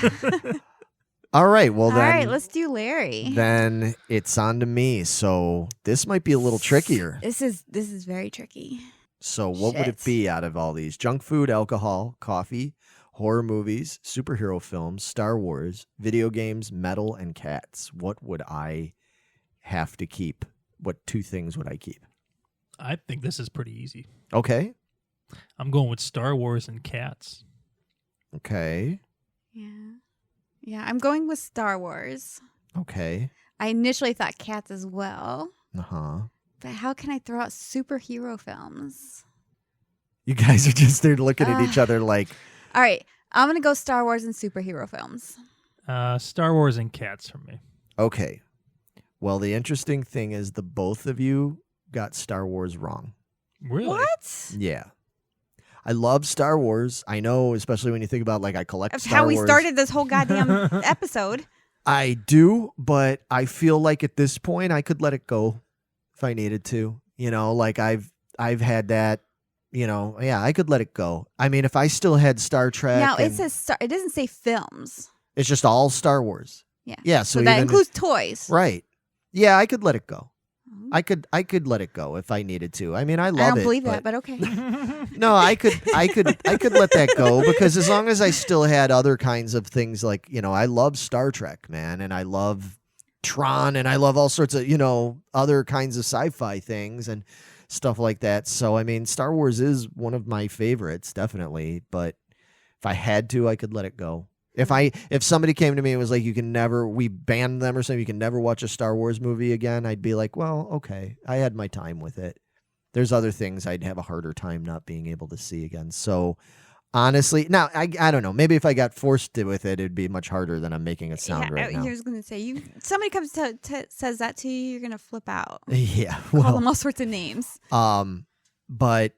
All right, well All then. right. Let's do Larry. Then it's on to me. So this might be a little trickier. This is very tricky. So what would it Shit. be out of all these? Junk food, alcohol, coffee, horror movies, superhero films, Star Wars, video games, metal, and cats. What would I have to keep? What 2 things would I keep? I think this is pretty easy. Okay. I'm going with Star Wars and cats. Okay. Yeah. Yeah. I'm going with Star Wars. Okay. I initially thought cats as well, Uh-huh. but how can I throw out superhero films? You guys are just there looking at each other like, All right. I'm gonna go Star Wars and superhero films. Star Wars and cats for me. okay. Well, the interesting thing is the both of you got Star Wars wrong. Really? What? Yeah. I love Star Wars. I know, especially when you think about I collect That's Star how we Wars. started this whole goddamn episode. I do, but I feel like at this point I could let it go if I needed to. I've had that, yeah, I could let it go. I mean, if I still had Star Trek. Now it and- says it doesn't say films. it's just all Star Wars. Yeah. Yeah, So so that even- includes toys. Right. Yeah, I could let it go. Mhm. I could let it go if I needed to. I mean, I love I don't it. believe that, but okay. No, I could let that go because as long as I still had other kinds of things I love Star Trek, man, and I love Tron, and I love all sorts of, other kinds of sci-fi things and stuff like that. So, I mean, Star Wars is one of my favorites, definitely, but if I had to, I could let it go. If somebody came to me and was like, we banned them or something, you can never watch a Star Wars movie again, I'd be like, well, okay, I had my time with it. There's other things I'd have a harder time not being able to see again. So honestly, now I don't know. Maybe if I got forced to with it, it'd be much harder than I'm making it sound right now. I was gonna say somebody comes says that to you, you're gonna flip out. Yeah, Call well, them all sorts of names. but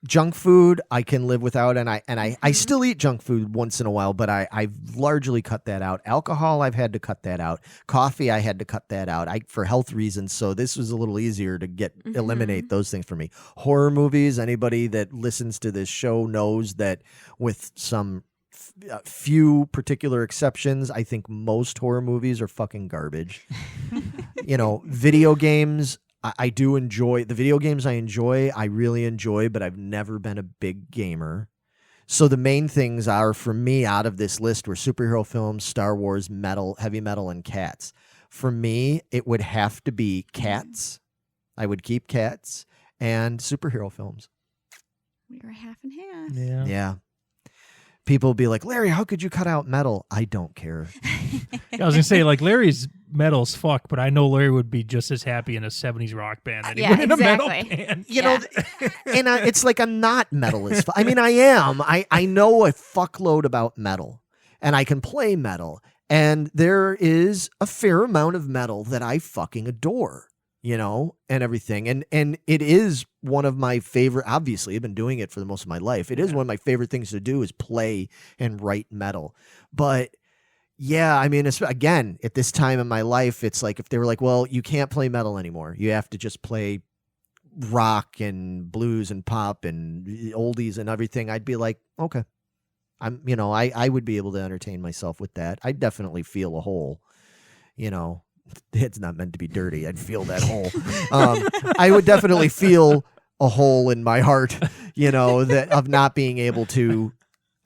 junk food I can live without, and I still eat junk food once in a while, but I've largely cut that out. Alcohol, I've had to cut that out. Coffee, I had to cut that out. For health reasons, so this was a little easier to eliminate those things for me. Horror movies, anybody that listens to this show knows that with some few particular exceptions, I think most horror movies are fucking garbage. Video games, I do enjoy the video games. I really enjoy, but I've never been a big gamer. So the main things are for me out of this list were superhero films, Star Wars, metal, heavy metal, and cats. For me, it would have to be cats. I would keep cats and superhero films. We were half and half. Yeah. Yeah. People will be like, Larry, how could you cut out metal? I don't care. I was gonna say Larry's metal's fuck, but I know Larry would be just as happy in a '70s rock band than he Yeah, would in a metal exactly. band. And it's like I'm not metal as I mean, I am. I know a fuckload about metal, and I can play metal, and there is a fair amount of metal that I fucking adore, and everything. And it is one of my favorite, obviously, I've been doing it for the most of my life. It is one of my favorite things to do is play and write metal. But yeah, I mean, again, at this time in my life, it's like if they were like, well, you can't play metal anymore. You have to just play rock and blues and pop and oldies and everything. I'd be like, okay. I would be able to entertain myself with that. I'd definitely feel a hole, It's not meant to be dirty. I'd feel that hole. I would definitely feel a hole in my heart, that of not being able to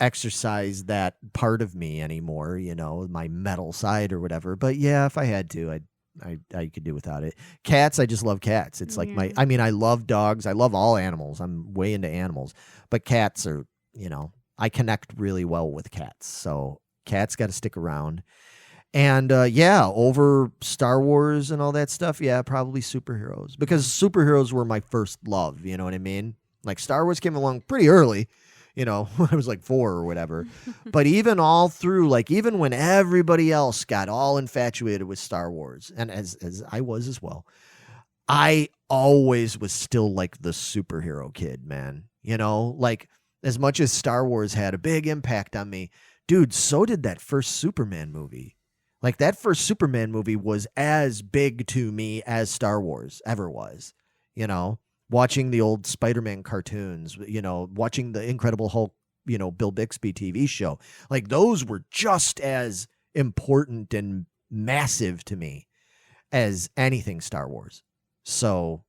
exercise that part of me anymore, my metal side or whatever. But yeah, if I had to, I could do without it. Cats, I just love cats. It's like I love dogs. I love all animals. I'm way into animals. But cats are, I connect really well with cats. So cats got to stick around. And yeah, over Star Wars and all that stuff, yeah, probably superheroes. Because superheroes were my first love, you know what I mean? Like Star Wars came along pretty early, you know, when I was like 4 or whatever. But even all through, like even when everybody else got all infatuated with Star Wars, and as I was as well, I always was still like the superhero kid, man. You know, like as much as Star Wars had a big impact on me, dude, so did that first Superman movie. Like that first Superman movie was as big to me as Star Wars ever was, you know, watching the old Spider-Man cartoons, you know, watching the Incredible Hulk, you know, Bill Bixby TV show. Like those were just as important and massive to me as anything Star Wars. So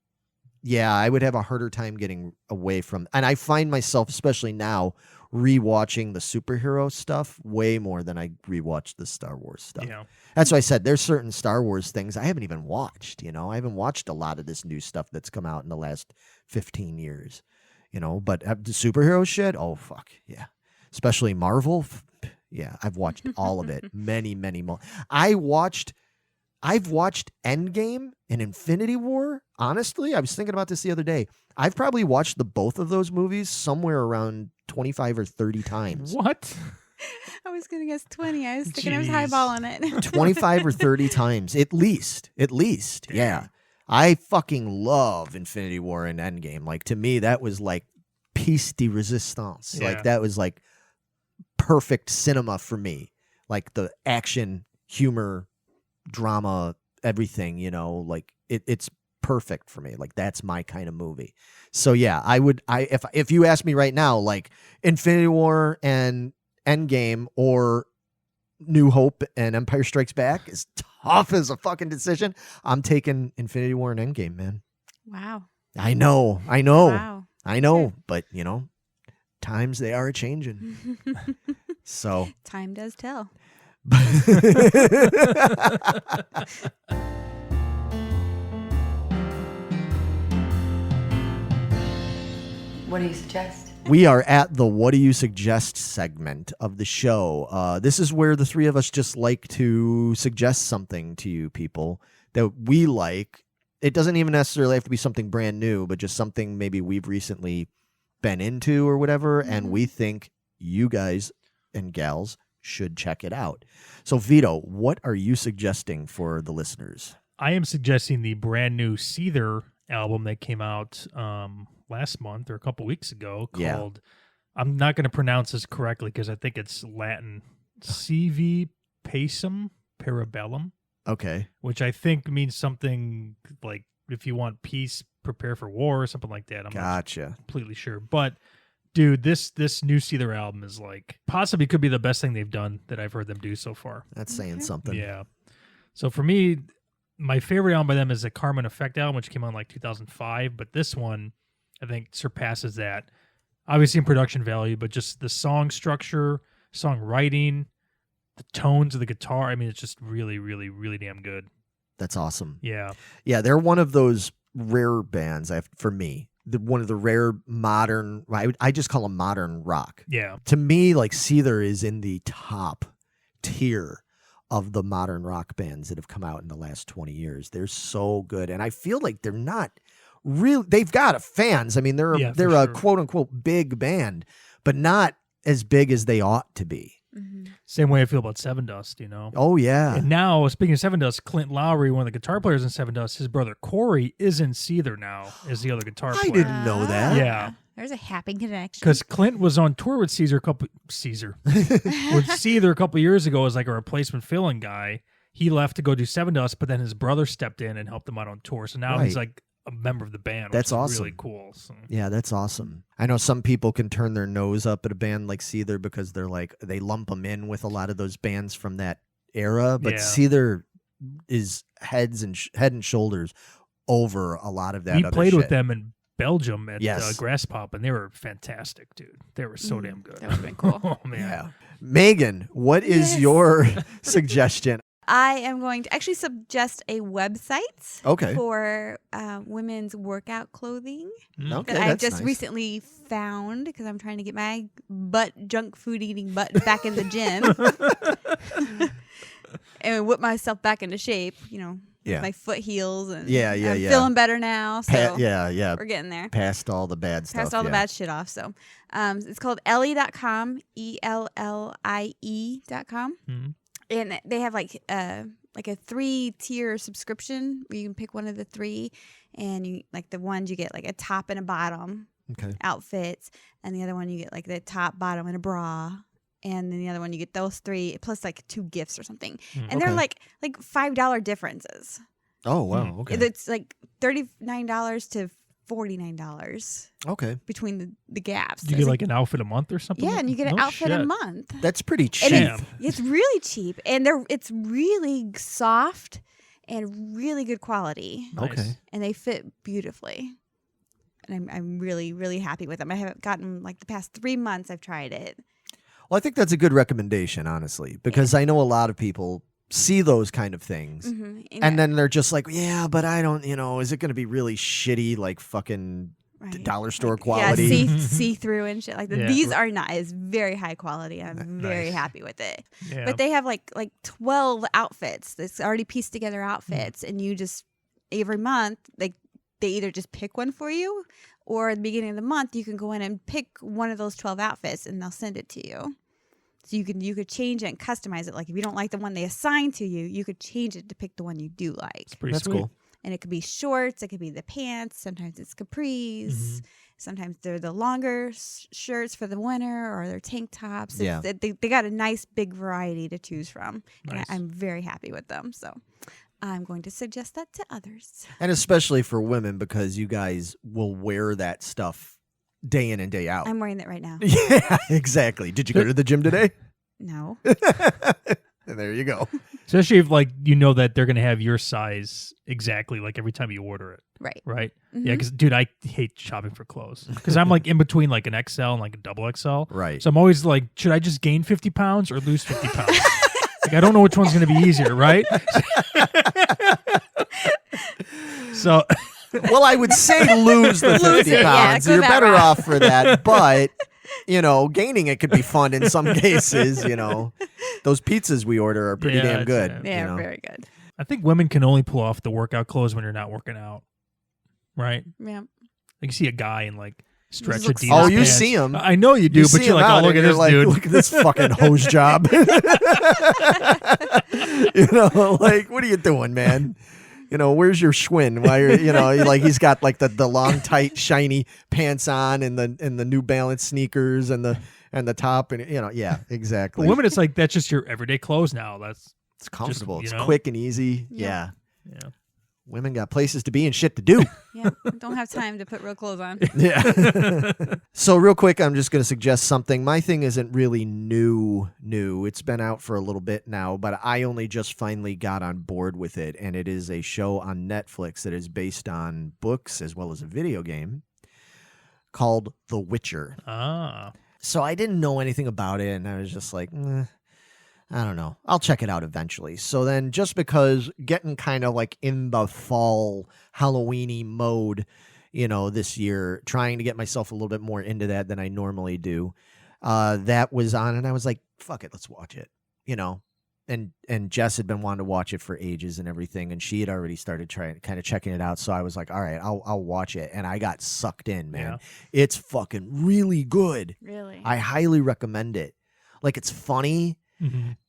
yeah, I would have a harder time getting away from, and I find myself, especially now, rewatching the superhero stuff way more than I rewatch the Star Wars stuff. Yeah. That's why I said there's certain Star Wars things I haven't even watched, you know. I haven't watched a lot of this new stuff that's come out in the last 15 years, you know, but the superhero shit, oh, fuck, yeah. Especially Marvel, yeah, I've watched all of it, many more. I've watched Endgame and Infinity War. Honestly, I was thinking about this the other day. I've probably watched the both of those movies somewhere around 25 or 30 times. What? I was going to guess 20. I was thinking I was Jeez. highballing it. 25 or 30 times, at least. Yeah. I fucking love Infinity War and Endgame. Like, to me, that was like piece de resistance. Yeah. Like, that was like perfect cinema for me. Like, the action, humor, drama, everything, you know, like, it's perfect for me. Like, that's my kind of movie. So, yeah, if you ask me right now, like, Infinity War and Endgame or New Hope and Empire Strikes Back, is tough as a fucking decision, I'm taking Infinity War and Endgame, man. Wow. I know. Wow. I know, but you know, times they are changing. So Time does tell. What do you suggest? we are at the What Do You Suggest segment of the show. This is where the three of us just like to suggest something to you people that we like. It doesn't even necessarily have to be something brand new, but just something maybe we've recently been into or whatever, and we think you guys and gals should check it out. So, Vito, what are you suggesting for the listeners? I am suggesting the brand new Seether album that came out last month or a couple weeks ago called, I'm not going to pronounce this correctly because I think it's Latin, CV Pacem Parabellum. Okay. Which I think means something like, if you want peace, prepare for war or something like that. I'm not completely sure. But dude, this new Seether album is like, possibly could be the best thing they've done that I've heard them do so far. That's saying something. Yeah. So for me, my favorite album by them is the Carmen Effect album, which came out in like 2005. But this one, I think, surpasses that. Obviously in production value, but just the song structure, songwriting, the tones of the guitar. I mean, it's just really, really, really damn good. That's awesome. Yeah. Yeah, they're one of those rare bands, for me. One of the rare modern, I just call them modern rock. Yeah. To me, like, Seether is in the top tier of the modern rock bands that have come out in the last 20 years. They're so good. And I feel like they're not really, they've got fans. I mean, they're a quote unquote big band, but not as big as they ought to be. Mm-hmm. Same way I feel about Seven Dust, you know? Oh, yeah. And now, speaking of Seven Dust, Clint Lowry, one of the guitar players in Seven Dust, his brother Corey is in Seether now as the other guitar player. I didn't know that. Yeah. There's a happy connection. Because Clint was on tour with Seether a couple years ago as like a replacement fill-in guy. He left to go do Seven Dust, but then his brother stepped in and helped him out on tour. So now he's like a member of the band. That's which is awesome. Really cool. So. Yeah, that's awesome. I know some people can turn their nose up at a band like Seether because they're like, they lump them in with a lot of those bands from that era. But Seether is head and shoulders over a lot of that. We other played shit. with them in Belgium at Grass Pop, and they were fantastic, dude. They were so damn good. That would have been cool. Oh, man. Yeah. Megan, what is your suggestion? I am going to actually suggest a website Okay. for women's workout clothing Okay, that I've that's just nice. recently found because I'm trying to get my junk food eating butt back in the gym and whip myself back into shape, Yeah. my foot heals and Yeah, I'm feeling better now. So yeah. we're getting there. Past all the bad stuff. Passed all the yeah. bad shit off. So it's called Ellie.com, ELLIE.com. Mm-hmm. And they have like a 3-tier subscription where you can pick one of the 3, and you like the ones you get like a top and a bottom Okay. outfits, and the other one you get like the top, bottom, and a bra, and then the other one you get those 3 plus like 2 gifts or something, and they're Okay. like $5 differences. Oh wow. Okay. It's like $39 to $49 Okay. between the gaps. Do you So get it's like an outfit a month or something? yeah, and you get an No outfit a shit. month. That's pretty And cheap. Damn. it's really cheap, and it's really soft and really good quality, Nice. Okay. and they fit beautifully. And I'm really, really happy with them. I haven't gotten like the past 3 months I've tried it. Well, I think that's a good recommendation, honestly, because I know a lot of people see those kind of things. Mm-hmm. And then they're just like, yeah, but I don't, is it going to be really shitty, like fucking dollar store quality? Yeah, see through and shit like that. Yeah. These are not. It's very high quality. I'm very Nice. happy with it. Yeah. But they have like 12 outfits. That's already pieced together outfits, and you just every month they either just pick one for you, or at the beginning of the month you can go in and pick one of those 12 outfits, and they'll send it to you. So you could change it and customize it. Like if you don't like the one they assign to you, you could change it to pick the one you do like. It's pretty That's sweet. cool. And it could be shorts, it could be the pants, sometimes it's capris, Mm-hmm. sometimes they're the longer shirts for the winter, or they're tank tops. Yeah. They got a nice big variety to choose from. Nice. And I'm very happy with them. So I'm going to suggest that to others. And especially for women, because you guys will wear that stuff day in and day out. I'm wearing that right now. Yeah, exactly. Did you go to the gym today? No. There you go. Especially if that they're gonna have your size exactly like every time you order it, Right. right? Mm-hmm. Yeah, because dude, I hate shopping for clothes because I'm like in between like an XL and like a double XL. Right. So I'm always like, should I just gain 50 pounds or lose 50 pounds? Like I don't know which one's gonna be easier, right? So Well, I would say lose the 50 it, yeah, pounds. go You're that better route. off for that. But, gaining it could be fun in some cases. Those pizzas we order are pretty Yeah, damn it's, good. They're very good. I think women can only pull off the workout clothes when you're not working out, right? Yeah. Like you see a guy in like stretch looks Adidas Oh, you pants. see him. I know you do, but see you're him like, out oh, look and at you're this like, dude. Look at this fucking hose job. Like, what are you doing, man? Where's your Schwinn? Why are like he's got like the long, tight, shiny pants on and the New Balance sneakers and the top and yeah, exactly. For women, it's like that's just your everyday clothes now. It's comfortable. you It's know? quick and easy. Yeah. Yeah. Women got places to be and shit to do. Yeah. Don't have time to put real clothes on. Yeah. So real quick, I'm just going to suggest something. My thing isn't really new. It's been out for a little bit now, but I only just finally got on board with it. And it is a show on Netflix that is based on books as well as a video game called The Witcher. Ah, So I didn't know anything about it. And I was just like, I don't know. I'll check it out eventually. So then just because getting kind of like in the fall Halloween-y mode, this year, trying to get myself a little bit more into that than I normally do, that was on and I was like, fuck it, let's watch it, and Jess had been wanting to watch it for ages and everything. And she had already started trying kind of checking it out. So I was like, all right, I'll watch it. And I got sucked in, man. Yeah. It's fucking really good. Really? I highly recommend it. Like it's funny,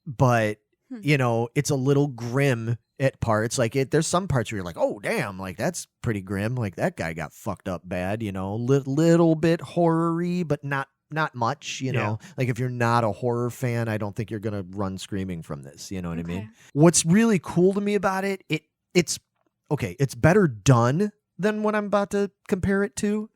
but it's a little grim at parts. Like there's some parts where you're like, oh damn, like that's pretty grim. Like that guy got fucked up bad. Little bit horror-y, but not much. Yeah. Like if you're not a horror fan, I don't think you're gonna run screaming from this. You know what I mean? Okay. What's really cool to me about it, it's okay. It's better done than what I'm about to compare it to.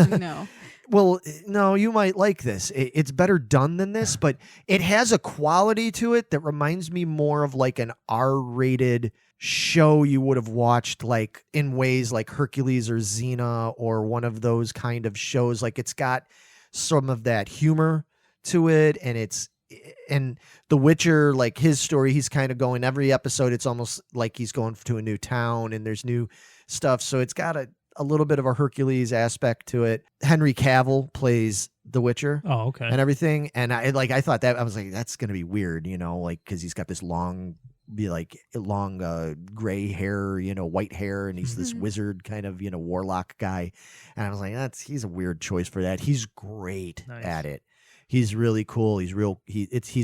No. Well, no, you might like this. It's better done than this, but it has a quality to it that reminds me more of like an R-rated show you would have watched like in ways like Hercules or Xena or one of those kind of shows. Like it's got some of that humor to it, and it's and The Witcher, like his story, he's kind of going every episode. It's almost like he's going to a new town and there's new stuff. So it's got a little bit of a Hercules aspect to it. Henry Cavill plays The Witcher. Oh, okay. And everything. And I thought that, I was like, that's going to be weird, like, cause he's got this long gray hair, white hair. And he's this wizard kind of, warlock guy. And I was like, he's a weird choice for that. He's great at it. He's really cool. He's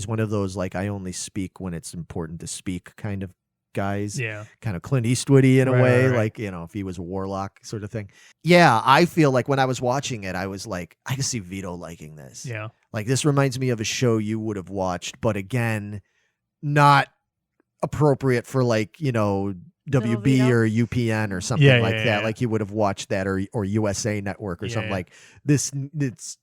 one of those, like, I only speak when it's important to speak kind of guys. Yeah. Kind of Clint Eastwoody in a way, right. like, if he was a warlock sort of thing. Yeah. I feel like when I was watching it, I was like, I can see Vito liking this. Yeah. Like, this reminds me of a show you would have watched, but again, not appropriate for, like, WB or UPN or something like that. Yeah. Like you would have watched that or USA Network or something like this.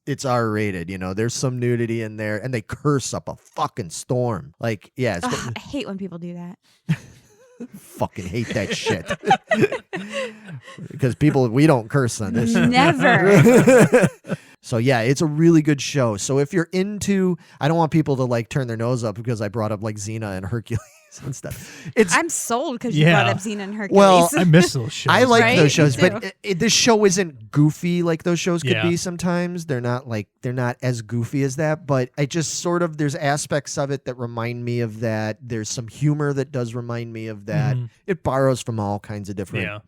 It's R-rated, There's some nudity in there and they curse up a fucking storm. Like, yeah. I hate when people do that. Fucking hate that shit. Because we don't curse on this. Never. So yeah, it's a really good show. So if you're into, I don't want people to like turn their nose up because I brought up like Xena and Hercules and stuff. I'm sold because you brought up Xena and Hercules. Well, I miss those shows. I like Right? those shows, Me but this show isn't goofy like those shows could Yeah. be sometimes. They're not as goofy as that, but I just sort of, there's aspects of it that remind me of that. There's some humor that does remind me of that. Mhm. It borrows from all kinds of different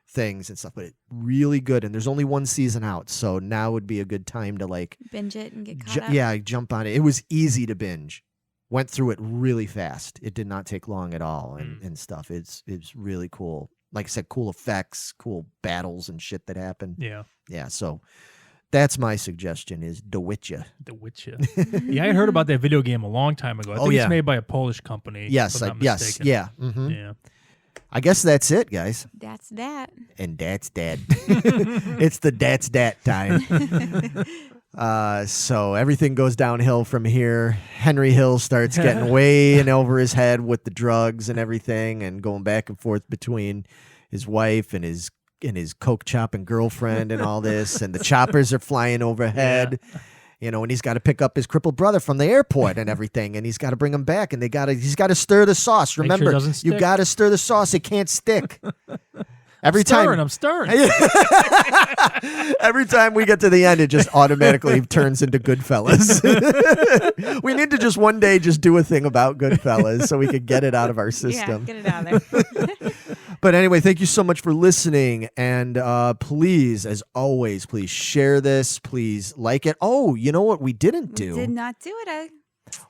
things and stuff, but it's really good. And there's only one season out, so now would be a good time to like binge it and get caught up. jump on it. It was easy to binge. Went through it really fast. It did not take long at all and stuff. It's really cool. Like I said, cool effects, cool battles and shit that happen. Yeah. Yeah, so that's my suggestion is The Witcher. The Witcher. Yeah, I heard about that video game a long time ago. I think it's made by a Polish company. Yes, if I'm not yes, mistaken. yeah. Mm-hmm. Yeah. I guess that's it, guys. That's that. And that's that. It's the that's that time. So everything goes downhill from here. Henry Hill starts getting way in over his head with the drugs and everything, and going back and forth between his wife and his coke chopping girlfriend and all this, and the choppers are flying overhead. And he's got to pick up his crippled brother from the airport and everything, and he's got to bring him back, and he's got to stir the sauce. Remember, you got to stir the sauce; it can't stick. I'm stirring. Every time we get to the end, it just automatically turns into Goodfellas. We need to just one day just do a thing about Goodfellas so we can get it out of our system. Yeah, get it out of there. But anyway, thank you so much for listening. And please, as always, please share this. Please like it. Oh, you know what we didn't do? We did not do it.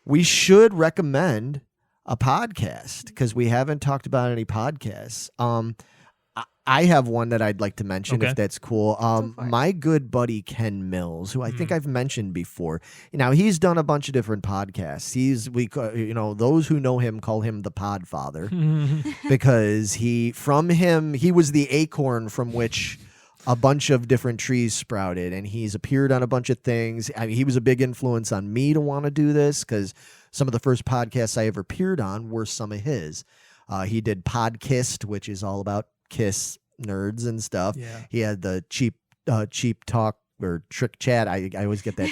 We should recommend a podcast because we haven't talked about any podcasts. I have one that I'd like to mention if that's cool. My good buddy Ken Mills, who I think I've mentioned before. Now he's done a bunch of different podcasts. Those who know him call him the Podfather because he was the acorn from which a bunch of different trees sprouted, and he's appeared on a bunch of things. I mean, he was a big influence on me to want to do this because some of the first podcasts I ever appeared on were some of his. He did Podkissed, which is all about Kiss nerds and stuff. Yeah. He had the cheap talk or trick chat. I always get that.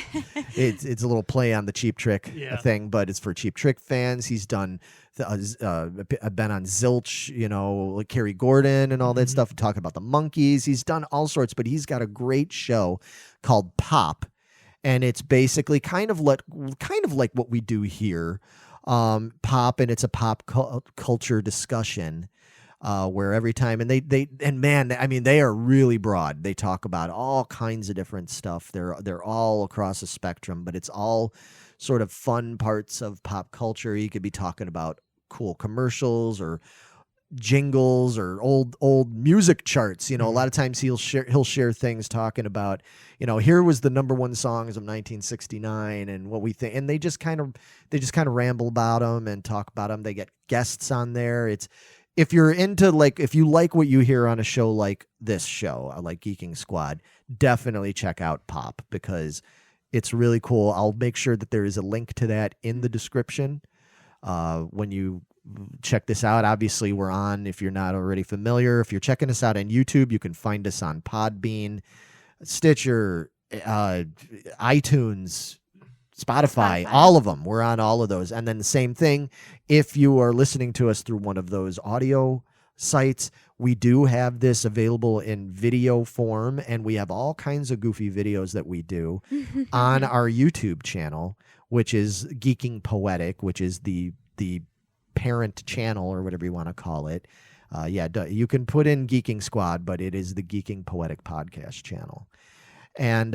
It's a little play on the Cheap Trick thing, but it's for Cheap Trick fans. He's done. I've been on Zilch, like Kerry Gordon and all that stuff. Talking about the Monkees. He's done all sorts, but he's got a great show called Pop, and it's basically kind of like what we do here, Pop, and it's a pop culture discussion. Where every time, and they are really broad. They talk about all kinds of different stuff. They're all across the spectrum, but it's all sort of fun parts of pop culture. You could be talking about cool commercials or jingles or old music charts. A lot of times he'll share things talking about, here was the number one songs of 1969 and what we think, and they just kind of ramble about them and talk about them. They get guests on there. If you're into, if you like what you hear on a show like this show, like Geeking Squad, definitely check out Pop because it's really cool. I'll make sure that there is a link to that in the description when you check this out. Obviously, we're on, if you're not already familiar, if you're checking us out on YouTube, you can find us on Podbean, Stitcher, iTunes, Spotify, all of them. We're on all of those. And then the same thing, if you are listening to us through one of those audio sites, we do have this available in video form, and we have all kinds of goofy videos that we do on our YouTube channel, which is Geeking Poetic, which is the parent channel or whatever you want to call it. You can put in Geeking Squad, but it is the Geeking Poetic podcast channel. And,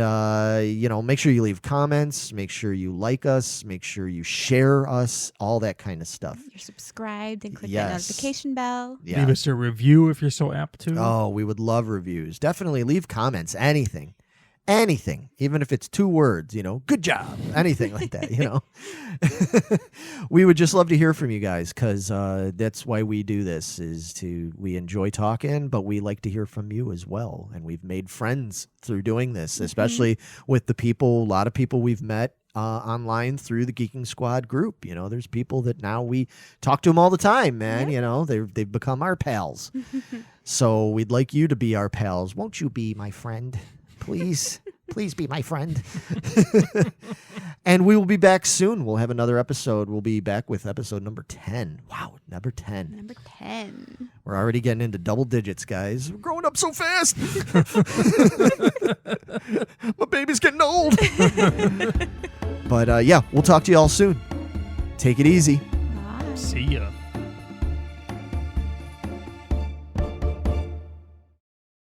make sure you leave comments, make sure you like us, make sure you share us, all that kind of stuff. You're subscribed and click that notification bell. Yeah. Leave us a review if you're so apt to. Oh, we would love reviews. Definitely leave comments, anything, even if it's 2 words, good job, anything like that, We would just love to hear from you guys, because that's why we do this, we enjoy talking, but we like to hear from you as well. And we've made friends through doing this, especially with a lot of people we've met online through the Geeking Squad group. There's people that now we talk to them all the time, man. They've become our pals. So we'd like you to be our pals. Won't you be my friend? Please be my friend. And we will be back soon. We'll have another episode. We'll be back with episode number 10. Wow, number 10. Number 10. We're already getting into double digits, guys. We're growing up so fast. My baby's getting old. But we'll talk to you all soon. Take it easy. Bye. See ya.